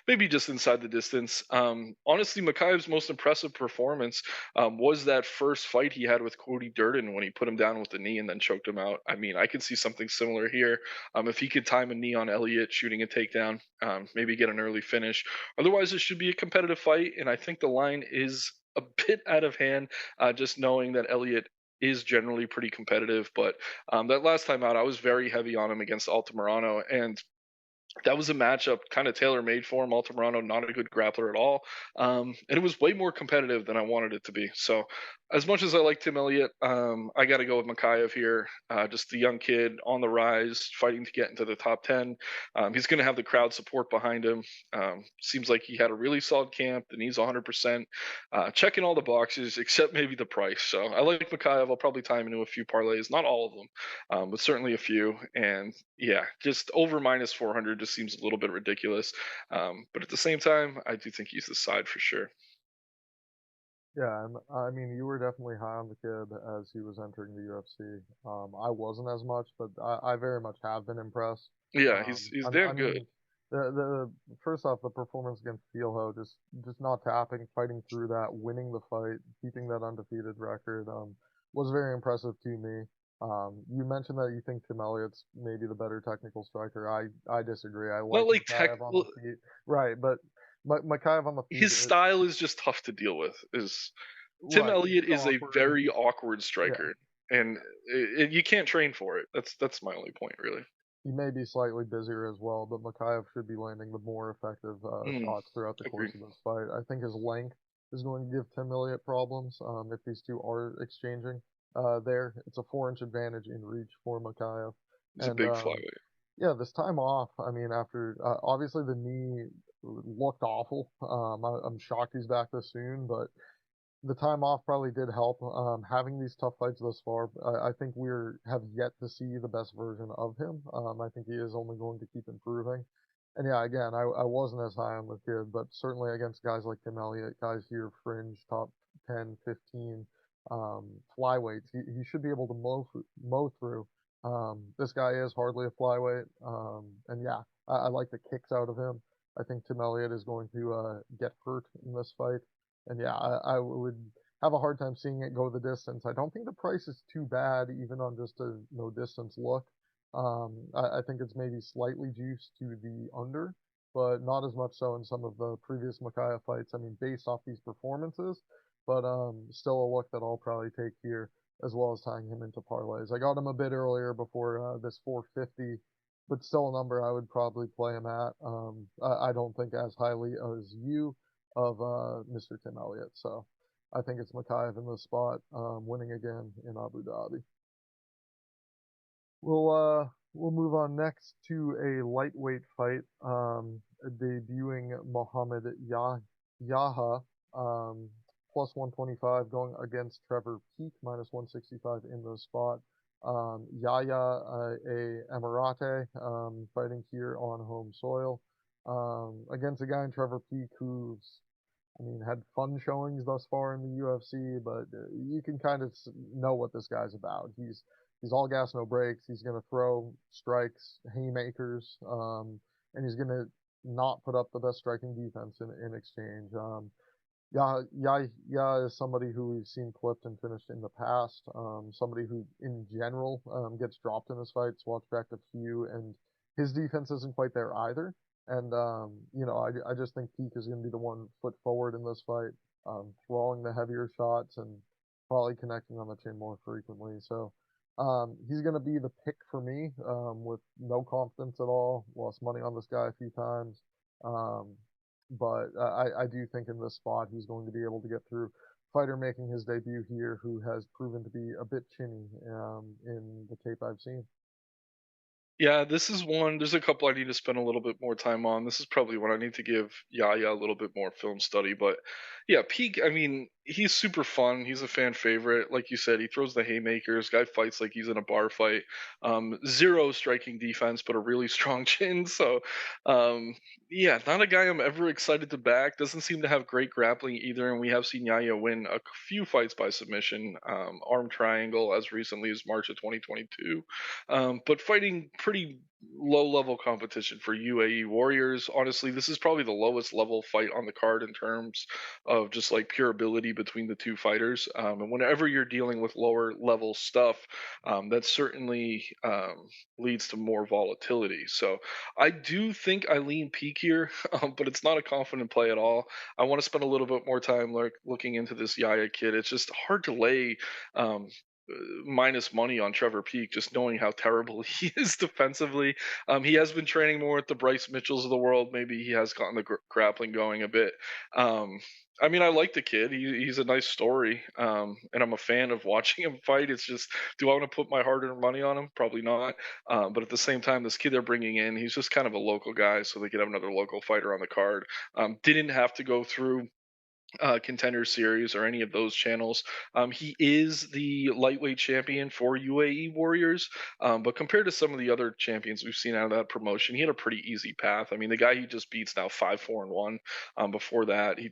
maybe just inside the distance. Honestly, Makayev's most impressive performance was that first fight he had with Cody Durden when he put him down with the knee and then choked him out. I mean, I could see something similar here. If he could time a knee on Elliott, shooting a takedown, maybe get an early finish. Otherwise, it should be a competitive fight, and I think the line is a bit out of hand, just knowing that Elliott is generally pretty competitive. But that last time out, I was very heavy on him against Altamirano, and that was a matchup kind of tailor made for him. Altamirano, not a good grappler at all. And it was way more competitive than I wanted it to be. So As much as I like Tim Elliott, I got to go with Makayev here. Just the young kid on the rise, fighting to get into the top 10. He's going to have the crowd support behind him. Seems like he had a really solid camp, and he's 100%, checking all the boxes except maybe the price. So I like Makayev. I'll probably tie him into a few parlays, not all of them, but certainly a few. And yeah, just over minus 400 just seems a little bit ridiculous. But at the same time, I do think he's the side for sure. Yeah, and I mean, you were definitely high on the kid as he was entering the UFC. I wasn't as much, but I very much have been impressed. Yeah, he's I damn good. mean, the first off, the performance against Steelho, just not tapping, fighting through that, winning the fight, keeping that undefeated record, was very impressive to me. You mentioned that you think Tim Elliott's maybe the better technical striker. I disagree. I Not like like tech. Makayev on the Well, feet, right? But Makayev on the feet, his style is just tough to deal with. Is Tim right? Elliott He's is a awkward. very awkward Yeah, striker, and you can't train for it. That's my only point, really. he may be slightly busier as well, but Makayev should be landing the more effective Mm, shots throughout the agreed. course of this fight. I think his length is going to give Tim Elliott problems if these two are exchanging there. It's a 4-inch advantage in reach for Makayev. He's a And big flyweight. yeah, this time off, I mean, after obviously the knee looked awful. I'm shocked he's back this soon, but the time off probably did help. Having these tough fights thus far, I think we're have yet to see the best version of him. I think he is only going to keep improving. And yeah, again, I wasn't as high on the kid, but certainly against guys like Tim Elliott, guys here fringe top 10, 15 flyweights, he should be able to mow through. This guy is hardly a flyweight, and yeah, I like the kicks out of him. I think Tim Elliott is going to get hurt in this fight. And yeah, I would have a hard time seeing it go the distance. I don't think the price is too bad, even on just a no distance look. I think it's maybe slightly juiced to the under, but not as much so in some of the previous Makayev fights. I mean, based off these performances, but still a look that I'll probably take here, as well as tying him into parlays. I got him a bit earlier before this 450, but still a number I would probably play him at. I don't think as highly as you of Mr. Tim Elliott. So I think it's Makayev in the spot, winning again in Abu Dhabi. We'll move on next to a lightweight fight, debuting Mohammed Yaha, plus 125, going against Trevor Peak, minus 165 in the spot. Yaya, a Emirate, fighting here on home soil, against a guy in Trevor Peak who's, I mean, had fun showings thus far in the UFC, but you can kind of know what this guy's about. He's all gas, no brakes. He's going to throw strikes, haymakers, and he's going to not put up the best striking defense in exchange. Yeah, is somebody who we've seen clipped and finished in the past. Somebody who, in general, gets dropped in his fights. Watch back a few, and his defense isn't quite there either. And I just think Peak is going to be the one foot forward in this fight, throwing the heavier shots and probably connecting on the chin more frequently. So he's going to be the pick for me, with no confidence at all. Lost money on this guy a few times. Um, but I do think in this spot he's going to be able to get through. Fighter making his debut here who has proven to be a bit chinny in the tape I've seen. Yeah, this is one. There's a couple I need to spend a little bit more time on. This is probably one I need to give Yaya a little bit more film study. But yeah, Peak, I mean, he's super fun. He's a fan favorite. Like you said, he throws the haymakers. Guy fights like he's in a bar fight. Zero striking defense, but a really strong chin. So, um, yeah, not a guy I'm ever excited to back. Doesn't seem to have great grappling either. And we have seen Yaya win a few fights by submission, arm triangle as recently as March of 2022, but fighting pretty low level competition for UAE Warriors. Honestly, this is probably the lowest level fight on the card in terms of just like pure ability between the two fighters. And whenever you're dealing with lower level stuff, that certainly leads to more volatility. So I do think I lean Peak here, but it's not a confident play at all. I want to spend a little bit more time looking into this Yaya kid. It's just hard to lay. Um, minus money on Trevor Peak, just knowing how terrible he is defensively. He has been training more with the Bryce Mitchells of the world. Maybe he has gotten the grappling going a bit. Um, I mean, I like the kid. He's a nice story, and I'm a fan of watching him fight. It's just, do I want to put my hard-earned money on him? Probably not. But at the same time, this kid they're bringing in, he's just kind of a local guy, so they could have another local fighter on the card. Didn't have to go through Contender Series or any of those channels. He is the lightweight champion for UAE Warriors, but compared to some of the other champions we've seen out of that promotion, he had a pretty easy path. I mean, the guy he just beats now 5-4-1. Before that, he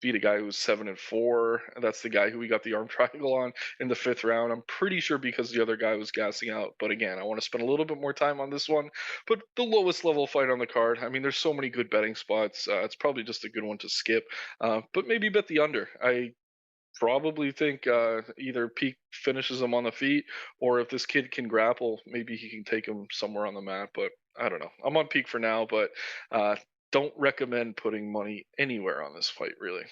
beat a guy who was 7-4. That's the guy who we got the arm triangle on in the fifth round. I'm pretty sure because the other guy was gassing out. But again, I want to spend a little bit more time on this one. But the lowest level fight on the card. I mean, there's so many good betting spots. It's probably just a good one to skip. But maybe bet the under. I probably think either Peak finishes him on the feet, or if this kid can grapple, maybe he can take him somewhere on the mat. But I don't know. I'm on Peak for now, but uh, don't recommend putting money anywhere on this fight, really.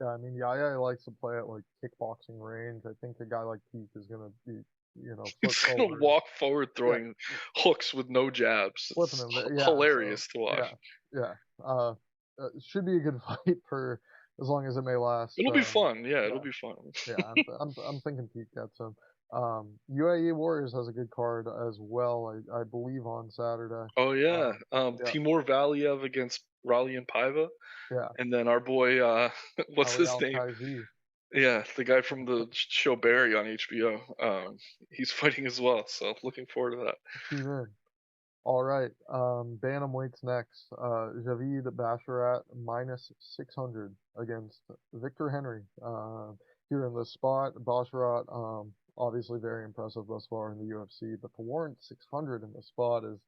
Yeah, I mean, Yaya likes to play at like kickboxing range. I think a guy like Peak is gonna be, foot He's gonna forward. walk forward Yeah, throwing hooks with no jabs. flipping It's him. Yeah, so hilarious to watch. yeah, yeah. Uh, should be a good fight for as long as it may last. It'll be fun. Yeah, it'll Yeah, be fun. yeah. I'm thinking Pete gets him. UAE Warriors has a good card as well. I believe on Saturday. Oh yeah, Um, yeah, Timur Valiev against Ralian Paiva, yeah. and then our boy, what's Ali his Al name? Kaizi. Yeah, the guy from the show Barry on HBO. He's fighting as well, so looking forward to that. Tune in. All right. Bantamweight's next. Javid Basharat minus 600 against Victor Henry. Here in this spot, Basharat, obviously very impressive thus far in the UFC, but to warrant 600 in the spot is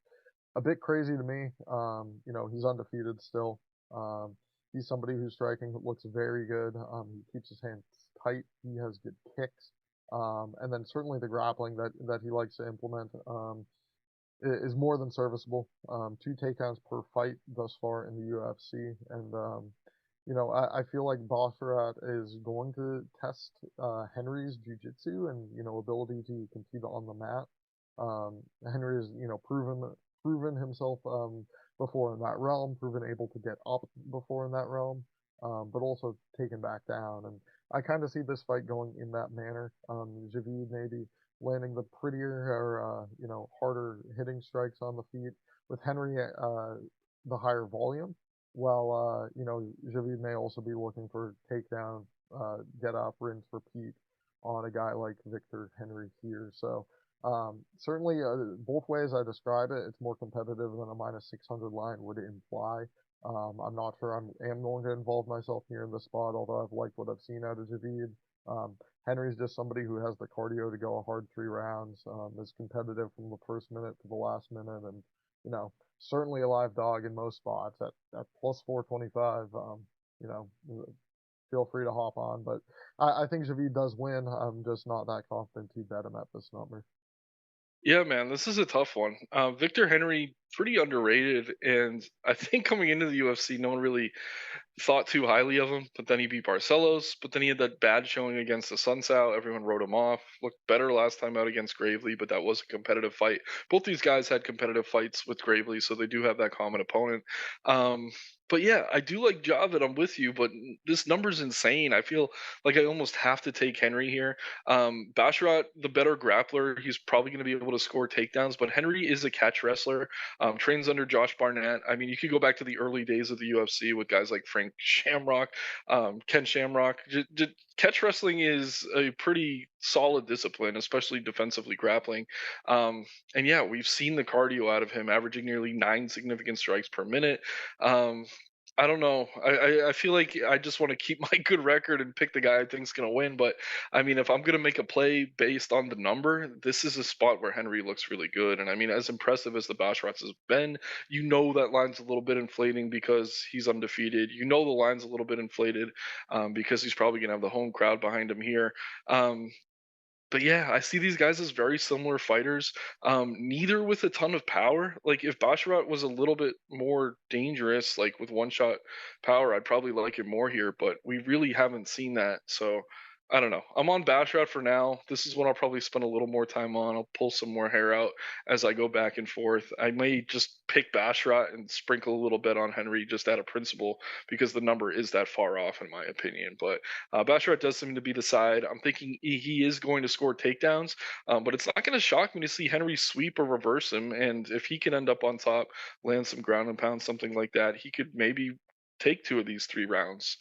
a bit crazy to me. He's undefeated still. Um, he's somebody whose striking looks very good. He keeps his hands tight. He has good kicks. And then certainly the grappling that he likes to implement. Is more than serviceable. 2 takedowns per fight thus far in the UFC, and I feel like Basharat is going to test Henry's jiu-jitsu and ability to compete on the mat. Henry has proven himself before in that realm, proven able to get up before in that realm, but also taken back down. And I kind of see this fight going in that manner. Javid maybe landing the prettier or harder hitting strikes on the feet with Henry the higher volume. While Javid may also be looking for takedown, get up, rinse, repeat on a guy like Victor Henry here. So certainly both ways I describe it, it's more competitive than a minus 600 line would imply. I'm not sure am going to involve myself here in the spot, although I've liked what I've seen out of Javid. Henry's just somebody who has the cardio to go a hard 3 rounds, is competitive from the first minute to the last minute, and certainly a live dog in most spots at plus 425. You know, feel free to hop on, but I think Javid does win. I'm just not that confident to bet him at this number. Yeah, man, this is a tough one. Victor Henry, pretty underrated, and I think coming into the UFC, no one really thought too highly of him, but then he beat Barcelos. But then he had that bad showing against the Sun Sao. Everyone wrote him off. Looked better last time out against Gravely, but that was a competitive fight. Both these guys had competitive fights with Gravely, so they do have that common opponent. Um, but yeah, I do like Javid. I'm with you, but this number's insane. I feel like I almost have to take Henry here. Basharat, the better grappler, he's probably going to be able to score takedowns, but Henry is a catch wrestler. Trains under Josh Barnett. I mean, you could go back to the early days of the UFC with guys like Frank Shamrock, Ken Shamrock. Catch wrestling is a pretty solid discipline, especially defensively grappling. And yeah, we've seen the cardio out of him, averaging nearly 9 significant strikes per minute. Um, I don't know. I feel like I just want to keep my good record and pick the guy I think's gonna win. But I mean, if I'm gonna make a play based on the number, this is a spot where Henry looks really good. And I mean, as impressive as the Bashrats has been, that line's a little bit inflating because he's undefeated. The line's a little bit inflated because he's probably gonna have the home crowd behind him here. Um, but yeah, I see these guys as very similar fighters. Neither with a ton of power. Like if Basharat was a little bit more dangerous, like with one shot power, I'd probably like it more here. But we really haven't seen that. So I don't know. I'm on Basharat for now. This is what I'll probably spend a little more time on. I'll pull some more hair out as I go back and forth. I may just pick Basharat and sprinkle a little bit on Henry just out of principle because the number is that far off in my opinion. But Basharat does seem to be the side. I'm thinking he is going to score takedowns, but it's not going to shock me to see Henry sweep or reverse him. And if he can end up on top, land some ground and pound, something like that, he could maybe take two of these 3 rounds.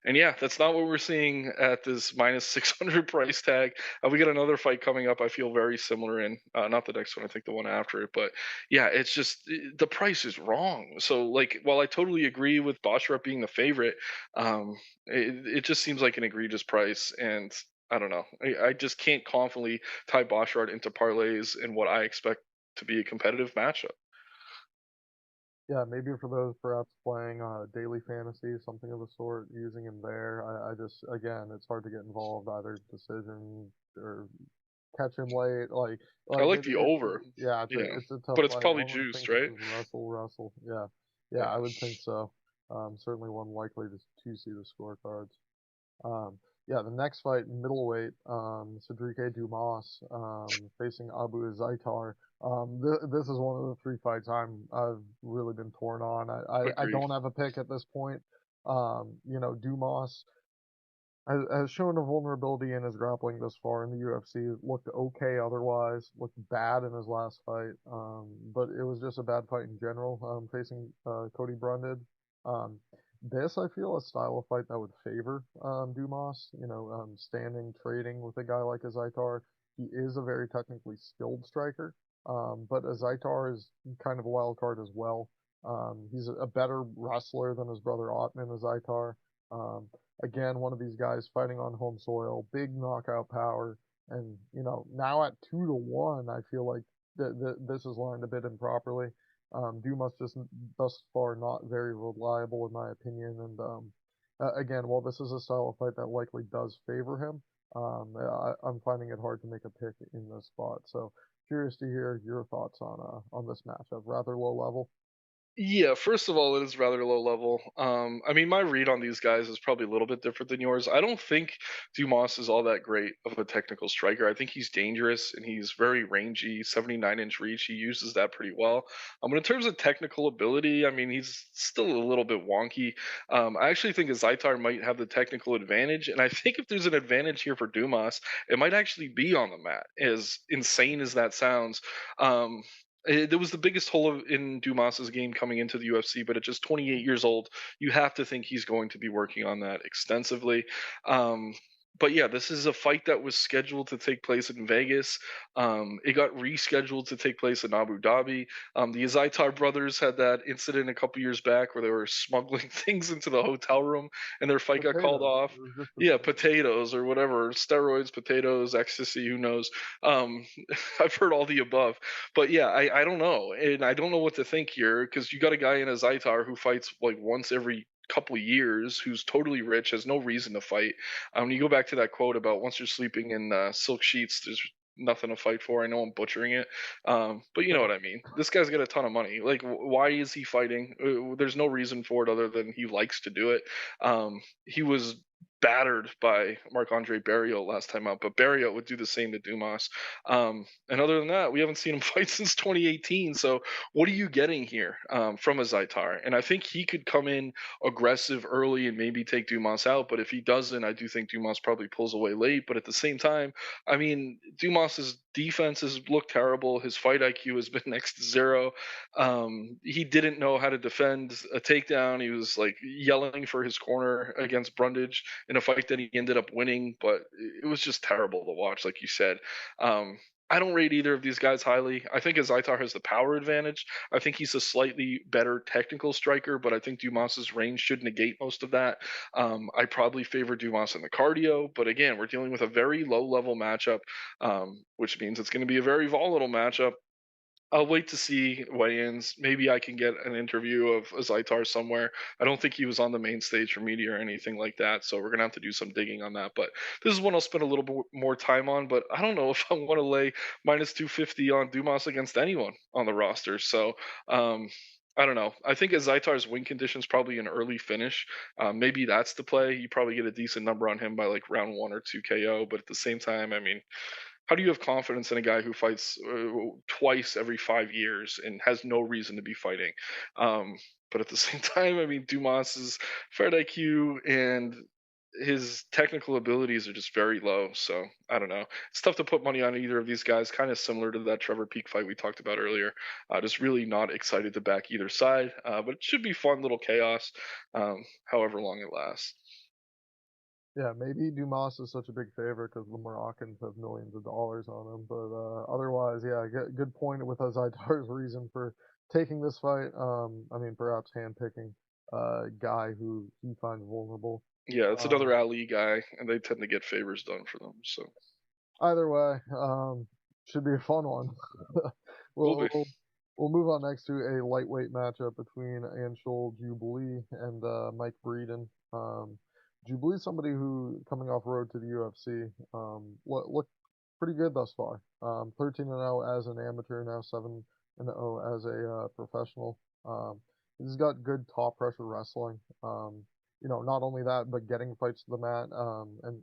And yeah, that's not what we're seeing at this minus 600 price tag. We got another fight coming up. I feel very similar in, not the next one. I think the one after it. But yeah, it's just the price is wrong. So like, while I totally agree with Basharat being the favorite, it just seems like an egregious price. And I don't know. I just can't confidently tie Basharat into parlays in what I expect to be a competitive matchup. Yeah, maybe for those perhaps playing daily fantasy, something of the sort, using him there. I just again, it's hard to get involved either decision or catch him late. I Like like the over. yeah, Yeah, it's a tough but it's fight. probably One would juiced, think this right? is Russell. Yeah, yeah, Yeah. I would think so. Certainly one likely to see the scorecards. Yeah, the next fight, middleweight, Cedric Dumas facing Abu Zaitar. This is one of the three fights I've really been torn on. I Agreed. don't have a pick at this point. Dumas has shown a vulnerability in his grappling this far in the UFC. Looked okay otherwise. Looked bad in his last fight, but it was just a bad fight in general. Facing Cody Brundage. Um, this I feel a style of fight that would favor Dumas. Standing, trading with a guy like Azaitar. He is a very technically skilled striker, but Azaitar is kind of a wild card as well. He's a better wrestler than his brother Otman Azaitar. Um, Again, one of these guys fighting on home soil, big knockout power, and now at 2-1, I feel like this is lined a bit improperly. Dumas just thus far not very reliable in my opinion, and again, while this is a style of fight that likely does favor him, I'm finding it hard to make a pick in this spot. So curious to hear your thoughts on this matchup. Rather low level. Yeah, first of all, it is rather low level. I mean, my read on these guys is probably a little bit different than yours. I don't think Dumas is all that great of a technical striker. I think he's dangerous and he's very rangy, 79-inch reach. He uses that pretty well. But in terms of technical ability, I mean, he's still a little bit wonky. I actually think Zaitar might have the technical advantage, and I think if there's an advantage here for Dumas, it might actually be on the mat. As insane as that sounds, there was the biggest hole in Dumas's game coming into the UFC, but at just 28 years old, you have to think he's going to be working on that extensively. Um, but yeah, this is a fight that was scheduled to take place in Vegas. It got rescheduled to take place in Abu Dhabi. The Zaitar brothers had that incident a couple years back where they were smuggling things into the hotel room and their fight got called Potatoes. off. It was just Yeah, potatoes. potatoes or whatever, steroids, potatoes, ecstasy, who knows? Um, I've heard all the above. But yeah, I don't know, and I don't know what to think here because you got a guy in a Zaitar who fights like once every couple of years, who's totally rich, has no reason to fight. You go back to that quote about once you're sleeping in silk sheets, there's nothing to fight for. I know I'm butchering it, but you know Sure. what I mean. This guy's got a ton of money. Like, why is he fighting? There's no reason for it other than he likes to do it. He was battered by Marc Andre Barrios last time out, but Barrios would do the same to Dumas. And other than that, we haven't seen him fight since 2018. So what are you getting here from a Zaitar? And I think he could come in aggressive early and maybe take Dumas out. But if he doesn't, I do think Dumas probably pulls away late. But at the same time, I mean, Dumas's defense has looked terrible. His fight IQ has been next to zero. He didn't know how to defend a takedown. He was like yelling for his corner against Brundage in a fight that he ended up winning, but it was just terrible to watch, like you said. I don't rate either of these guys highly. I think Azaitar has the power advantage. I think he's a slightly better technical striker, but I think Dumas's range should negate most of that. I probably favor Dumas in the cardio, but again, we're dealing with a very low level matchup, which means it's going to be a very volatile matchup. I'll wait to see weigh-ins. Maybe I can get an interview of Zaitar somewhere. I don't think he was on the main stage for media or anything like that, so we're gonna have to do some digging on that. But this is one I'll spend a little bit more time on. But I don't know if I want to lay minus 250 on Dumas against anyone on the roster. So um, I don't know. I think Azaitar's win condition's probably an early finish. Maybe that's the play. You probably get a decent number on him by like round 1 or 2 KO. But at the same time, I mean, how do you have confidence in a guy who fights twice every 5 years and has no reason to be fighting? Um, but at the same time, I mean, Dumas's fight IQ and his technical abilities are just very low. So I don't know. It's tough to put money on either of these guys. Kind of similar to that Trevor Peak fight we talked about earlier. Just really not excited to back either side. But it should be fun little chaos, however long it lasts. Yeah, maybe Dumas is such a big favorite because the Moroccans have millions of dollars on him, but, otherwise, yeah, good point with Azaitar's reason for taking this fight. I mean, perhaps handpicking a guy who he finds vulnerable. Yeah, it's another Um, Ali guy, and they tend to get favors done for them. So Either way, should be a fun one. will We'll be. we'll we'll move on next to a lightweight matchup between Anshul Jubilee and, Mike Breeden. Jubilee's somebody who, coming off road to the UFC, looked pretty good thus far. 13-0 as an amateur, now 7-0 as a, professional. He's got good top pressure wrestling. Not only that, but getting fights to the mat,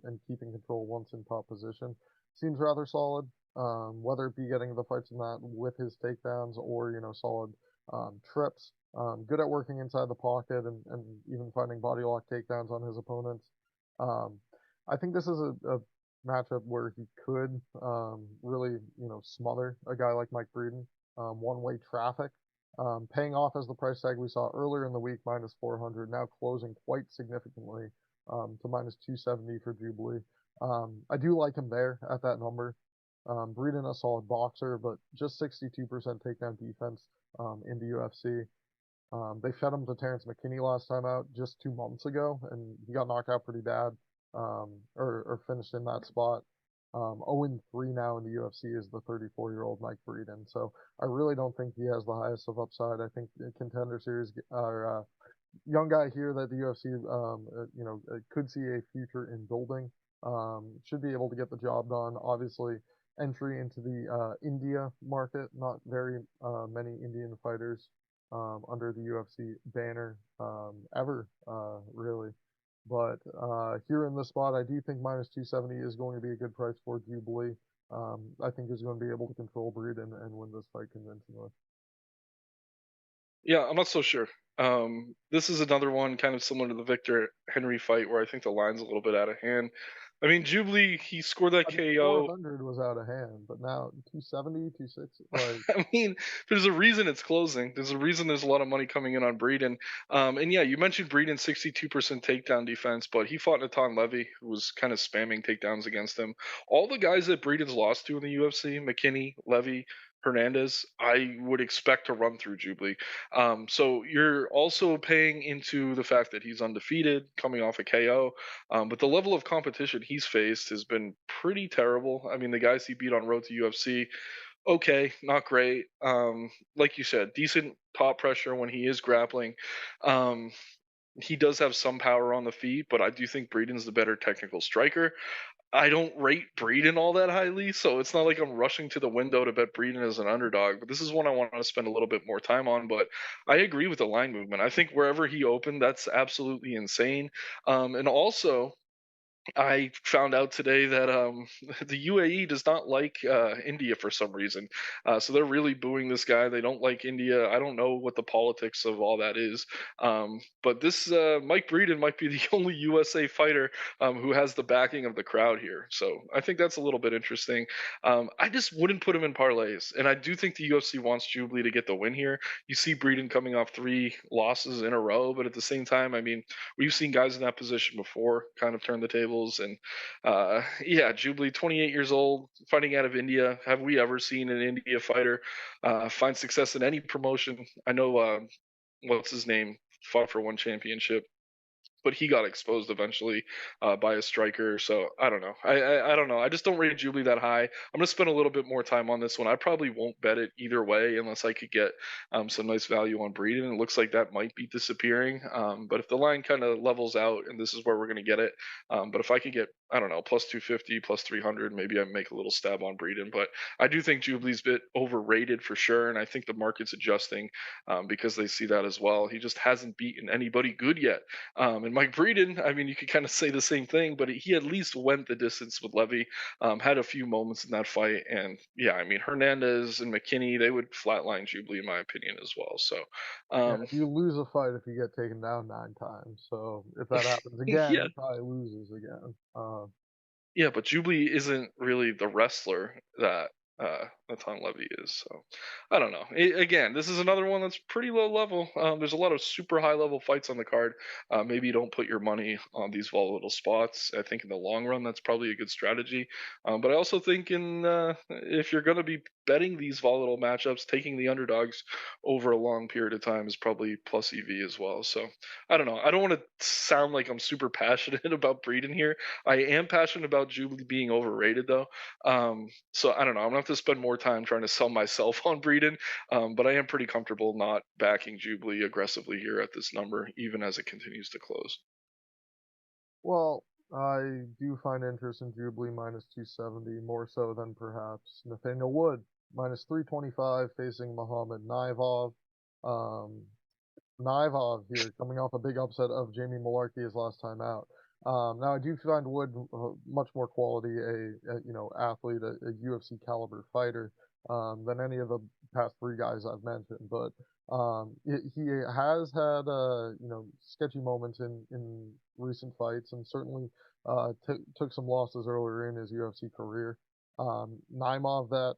and keeping control once in top position seems rather solid. Whether it be getting the fights in that with his takedowns or, solid trips. Good at working inside the pocket and even finding body lock takedowns on his opponents. Um, I think this is a matchup where he could really, smother a guy like Mike Breeden. One-way traffic. Paying off as the price tag we saw earlier in the week, minus 400, now closing quite significantly to minus 270 for Jubilee. I do like him there at that number. Breeden, a solid boxer, but just 62% takedown defense in the UFC. They fed him to Terrence McKinney last time out just 2 months ago, and he got knocked out pretty bad, or finished in that spot. 0-3 now in the UFC is the 34-year-old Mike Breeden. So I really don't think he has the highest of upside. I think the Contender Series or young guy here that the UFC, could see a future in building. Should be able to get the job done. Obviously, entry into the India market. Not very many Indian fighters under the UFC banner ever, really. But here in this spot, I do think minus 270 is going to be a good price for Jubilee. I think he's going to be able to control Breed and win this fight convincingly. Yeah, I'm not so sure. This is another one kind of similar to the Victor Henry fight where I think the line's a little bit out of hand. I mean, Jubilee, he scored that I mean, KO. 400 was out of hand, but now 270, 260, like, I mean, there's a reason it's closing. There's a reason there's a lot of money coming in on Breeden. And yeah, you mentioned Breeden's 62% takedown defense, but he fought Natan Levy, who was kind of spamming takedowns against him. All the guys that Breeden's lost to in the UFC, McKinney, Levy, Hernandez, I would expect to run through Jubilee. So you're also paying into the fact that he's undefeated, coming off a KO. But the level of competition he's faced has been pretty terrible. I mean, the guys he beat on road to UFC, okay, not great. Like you said, decent top pressure when he is grappling. Um, he does have some power on the feet, but I do think Breeden's the better technical striker. I don't rate Breeden all that highly, so it's not like I'm rushing to the window to bet Breeden as an underdog. But this is one I want to spend a little bit more time on. But I agree with the line movement. I think wherever he opened, that's absolutely insane. And also, I found out today that the UAE does not like India for some reason. So they're really booing this guy. They don't like India. I don't know what the politics of all that is. But this Mike Breeden might be the only USA fighter who has the backing of the crowd here. So I think that's a little bit interesting. I just wouldn't put him in parlays. And I do think the UFC wants Jubilee to get the win here. You see Breeden coming off 3 losses in a row, but at the same time, I mean, we've seen guys in that position before kind of turn the tables. And yeah, Jubilee, 28 years old, fighting out of India. Have we ever seen an India fighter find success in any promotion? I know, what's his name, fought for one championship, but he got exposed eventually by a striker. So I don't know. I don't know. I just don't rate Jubilee that high. I'm gonna spend a little bit more time on this one. I probably won't bet it either way unless I could get some nice value on Breeden. It looks like that might be disappearing. But if the line kind of levels out and this is where we're gonna get it, but if I could get I don't know, plus 250, plus 300. Maybe I make a little stab on Breeden, but I do think Jubilee's a bit overrated for sure. And I think the market's adjusting because they see that as well. He just hasn't beaten anybody good yet. And Mike Breeden, I mean, you could kind of say the same thing, but he at least went the distance with Levy, had a few moments in that fight. And yeah, I mean, Hernandez and McKinney, they would flatline Jubilee, in my opinion, as well. So, Yeah, um, you lose a fight if you get taken down 9 times, so if that happens again, yeah, he probably loses again. yeah, but Jubilee isn't really the wrestler that Natan Levy is. So I don't know. Again, this is another one that's pretty low level. There's a lot of super high level fights on the card. Maybe you don't put your money on these volatile spots. I think in the long run, that's probably a good strategy. But I also think if you're going to be betting these volatile matchups, taking the underdogs over a long period of time is probably plus EV as well. So I don't know. I don't want to sound like I'm super passionate about Breeden here. I am passionate about Jubilee being overrated though. So I don't know. I'm gonna have to spend more time trying to sell myself on Breeden. But I am pretty comfortable not backing Jubilee aggressively here at this number, even as it continues to close. Well, I do find interest in Jubilee minus 270 more so than perhaps Nathaniel Wood minus 325 facing Muhammad Naivov. Um, Naivov here coming off a big upset of Jamie Malarkey his last time out. Now I do find Wood much more quality, athlete, a UFC caliber fighter than any of the past three guys I've mentioned. But he has had sketchy moments in recent fights, and certainly took some losses earlier in his UFC career. Naimov, that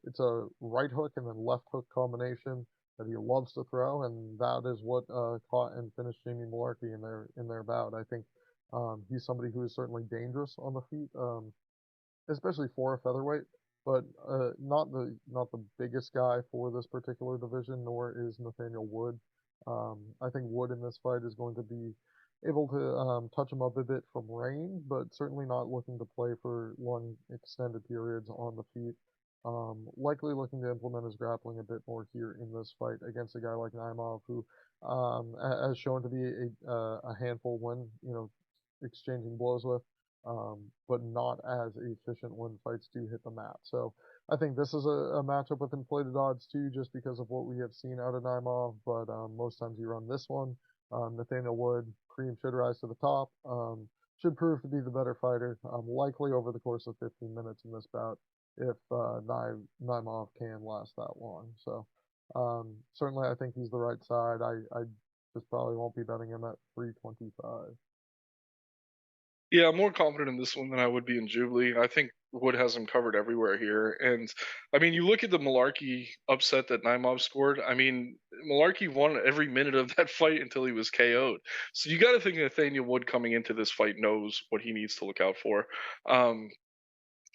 it's a right hook and then left hook combination that he loves to throw, and that is what caught and finished Jamie Malarkey in their bout. I think he's somebody who is certainly dangerous on the feet, especially for a featherweight, but not the biggest guy for this particular division, nor is Nathaniel Wood. I think Wood in this fight is going to be able to touch him up a bit from range, but certainly not looking to play for long extended periods on the feet. Likely looking to implement his grappling a bit more here in this fight against a guy like Naimov, who has shown to be a handful when exchanging blows with, but not as efficient when fights do hit the mat. So I think this is a matchup with inflated odds too, just because of what we have seen out of Naimov. But most times you run this one. Nathaniel Wood, cream should rise to the top. Should prove to be the better fighter, likely over the course of 15 minutes in this bout if Naimov can last that long. So certainly I think he's the right side. I just probably won't be betting him at 325. Yeah, I'm more confident in this one than I would be in Jubilee. I think Wood has him covered everywhere here. And I mean, you look at the Malarkey upset that Naimov scored. I mean, Malarkey won every minute of that fight until he was KO'd. So you got to think Nathaniel Wood coming into this fight knows what he needs to look out for. Um,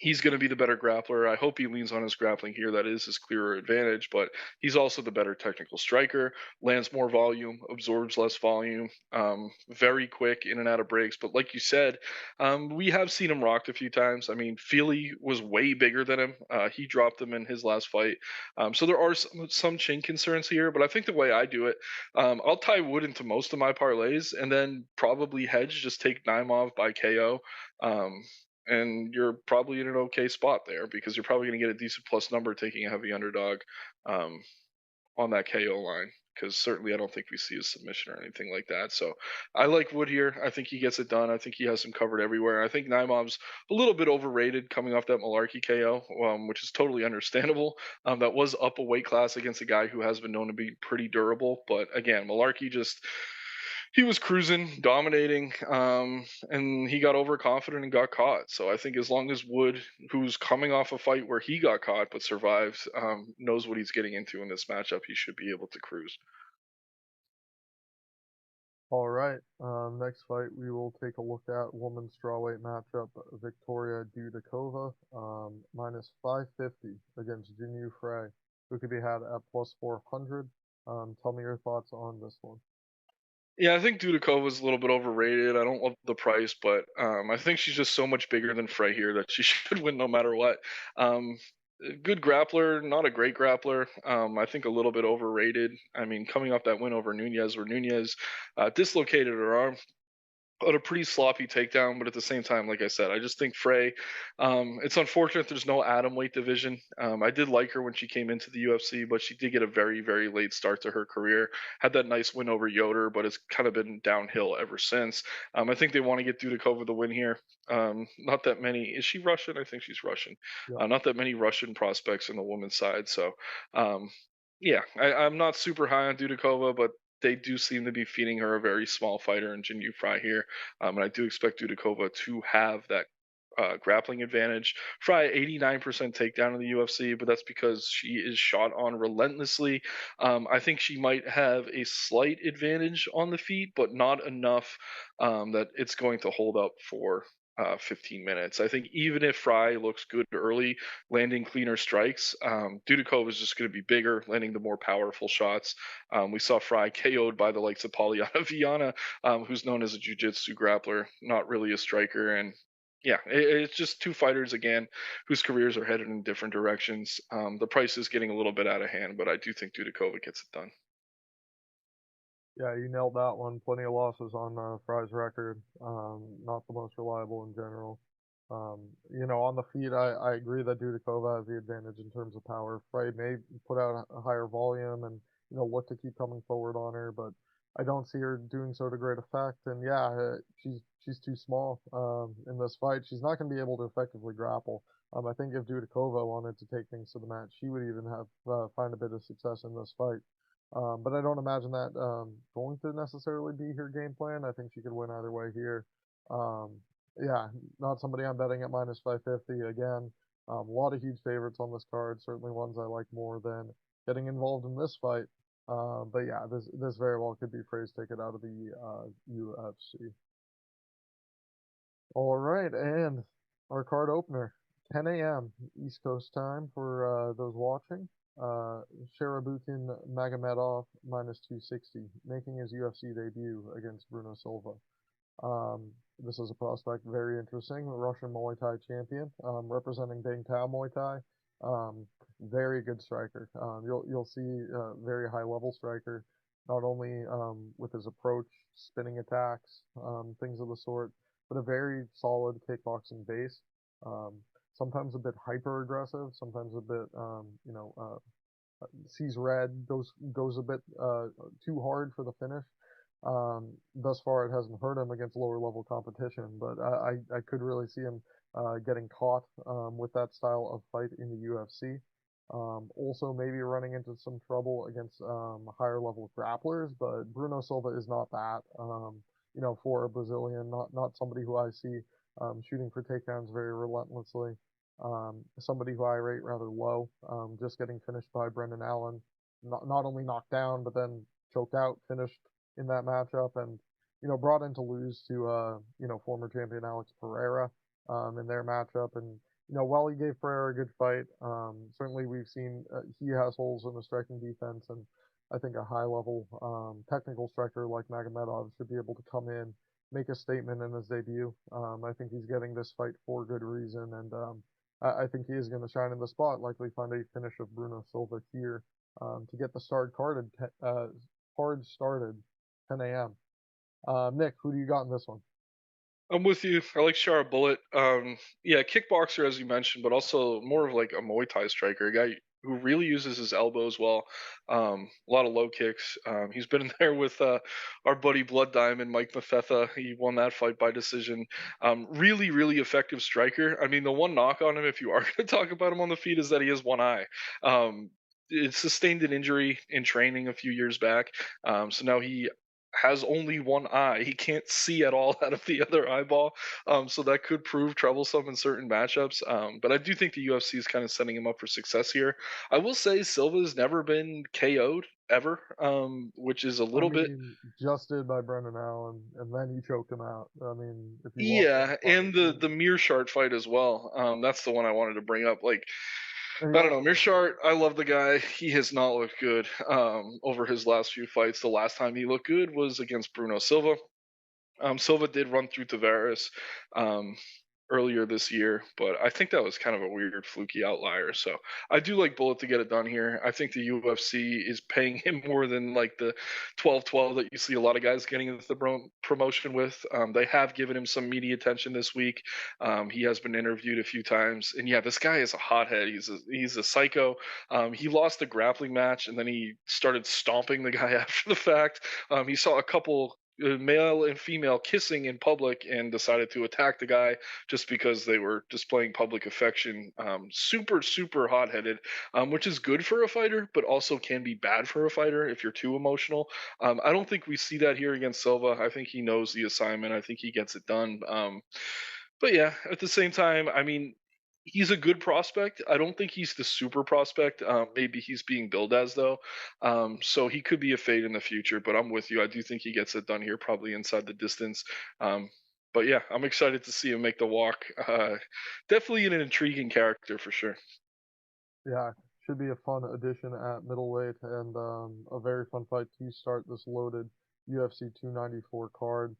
he's going to be the better grappler. I hope he leans on his grappling here. That is his clearer advantage, but he's also the better technical striker, lands more volume, absorbs less volume, very quick in and out of breaks. But like you said, we have seen him rocked a few times. I mean, Feely was way bigger than him. He dropped him in his last fight. So there are some chin concerns here, but I think the way I do it, I'll tie Wood into most of my parlays and then probably hedge, just take Naimov by KO. Um, and you're probably in an okay spot there because you're probably going to get a decent plus number taking a heavy underdog um, on that KO line. Because certainly I don't think we see a submission or anything like that. So I like Wood here. I think he gets it done. I think he has him covered everywhere. I think Naimov's a little bit overrated coming off that Malarkey KO, which is totally understandable. That was up a weight class against a guy who has been known to be pretty durable. But again, Malarkey just he was cruising, dominating, and he got overconfident and got caught. So I think as long as Wood, who's coming off a fight where he got caught but survived, knows what he's getting into in this matchup, he should be able to cruise. All right. Next fight, we will take a look at women's strawweight matchup: Victoria Dudakova, minus 550 against Jinyu Frey, who could be had at plus 400. Tell me your thoughts on this one. Yeah, I think Dudakova is a little bit overrated. I don't love the price, but I think she's just so much bigger than Frey here that she should win no matter what. Um, good grappler, not a great grappler. I think a little bit overrated. I mean, coming off that win over Nunez, where Nunez dislocated her arm, on a pretty sloppy takedown, but at the same time, like I said, I just think Frey. It's unfortunate there's no atom weight division. I did like her when she came into the UFC, but she did get a very, very late start to her career. Had that nice win over Yoder, but it's kind of been downhill ever since. I think they want to get Dudikova the win here. Not that many. Is she Russian? I think she's Russian. Yep. Not that many Russian prospects in the women's side, so um, yeah, I'm not super high on Dudikova, but they do seem to be feeding her a very small fighter in Jinyu Fry here. And I do expect Dudikova to have that grappling advantage. Fry 89% takedown in the UFC, but that's because she is shot on relentlessly. I think she might have a slight advantage on the feet, but not enough that it's going to hold up for 15 minutes. I think even if Fry looks good early, landing cleaner strikes, Dudikov is just going to be bigger, landing the more powerful shots. We saw Fry KO'd by the likes of Polyana Viana, who's known as a jiu-jitsu grappler, not really a striker. And yeah, it's just two fighters again whose careers are headed in different directions. The price is getting a little bit out of hand, but I do think Dudikova gets it done. Yeah, you nailed that one. Plenty of losses on Fry's record. Not the most reliable in general. On the feet, I agree that Dudikova has the advantage in terms of power. Fry may put out a higher volume and look to keep coming forward on her, but I don't see her doing so to great effect. And yeah, she's too small in this fight. She's not going to be able to effectively grapple. I think if Dudikova wanted to take things to the mat, she would even have find a bit of success in this fight. But I don't imagine that going to necessarily be her game plan. I think she could win either way here. Um, yeah, not somebody I'm betting at minus 550 again. A lot of huge favorites on this card. Certainly ones I like more than getting involved in this fight. But yeah, this very well could be Frey's ticket out of the UFC. All right, and our card opener, 10 a.m. East Coast time for those watching. Sharabutin Magomedov minus 260, making his UFC debut against Bruno Silva. This is a prospect very interesting, Russian Muay Thai champion, representing Bangtao Muay Thai. Very good striker. You'll see very high level striker, not only with his approach, spinning attacks, things of the sort, but a very solid kickboxing base. Um, Sometimes a bit hyper aggressive, sometimes a bit sees red, goes a bit too hard for the finish. Thus far, it hasn't hurt him against lower level competition, but I could really see him getting caught with that style of fight in the UFC. Also, maybe running into some trouble against higher level grapplers, but Bruno Silva is not that. For a Brazilian, not somebody who I see shooting for takedowns very relentlessly. Somebody who I rate rather low, just getting finished by Brendan Allen, not only knocked down, but then choked out, finished in that matchup, and brought in to lose to former champion Alex Pereira in their matchup. And while he gave Pereira a good fight, certainly we've seen he has holes in the striking defense, and I think a high level technical striker like Magomedov should be able to come in, make a statement in his debut. I think he's getting this fight for good reason, and I think he is going to shine in the spot. Likely find a finish of Bruno Silva here to get the card started 10 a.m. Nick, who do you got in this one? I'm with you. I like Shara Bullet. Yeah, kickboxer as you mentioned, but also more of like a Muay Thai striker, a guy who really uses his elbows well. A lot of low kicks. He's been in there with our buddy Blood Diamond, Mike Mafetha. He won that fight by decision. Really, really effective striker. I mean, the one knock on him, if you are going to talk about him on the feet, is that he has one eye. It sustained an injury in training a few years back, so now he has only one eye. He can't see at all out of the other eyeball. So that could prove troublesome in certain matchups. But I do think the UFC is kind of setting him up for success here. I will say Silva's never been KO'd ever, which is a I little bit. mean, just did by Brendan Allen, and then he choked him out. I mean, if you watch that Yeah, fight, and the Mearshart fight as well. That's the one I wanted to bring up. Like, and he I don't know, also looked good. Mearshart. I love the guy. He has not looked good over his last few fights. The last time he looked good was against Bruno Silva. Silva did run through Tavares. Um, earlier this year, but I think that was kind of a weird fluky outlier. So I do like Bullet to get it done here. I think the UFC is paying him more than like the 12-12 that you see a lot of guys getting into the promotion with. They have given him some media attention this week. He has been interviewed a few times, and yeah, this guy is a hothead. He's a psycho. He lost the grappling match, and then he started stomping the guy after the fact. He saw a couple male and female kissing in public and decided to attack the guy just because they were displaying public affection. Super hot headed, which is good for a fighter, but also can be bad for a fighter if you're too emotional. I don't think we see that here against Silva. I think he knows the assignment. I think he gets it done. But yeah, at the same time, I mean, he's a good prospect. I don't think he's the super prospect. Maybe he's being billed as though. So he could be a fade in the future. But I'm with you. I do think he gets it done here, probably inside the distance. Um, but yeah, I'm excited to see him make the walk. Definitely an intriguing character for sure. Yeah, should be a fun addition at middleweight and a very fun fight to start this loaded UFC 294 card.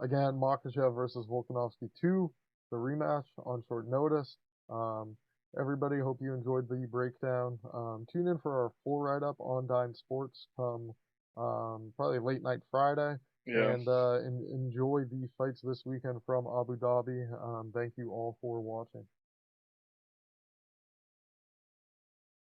Again, Makhachev versus Volkanovski 2, the rematch on short notice. Um, Everybody, hope you enjoyed the breakdown. Tune in for our full write up on Dine Sports come probably late night Friday. Yeah. And enjoy the fights this weekend from Abu Dhabi. Thank you all for watching.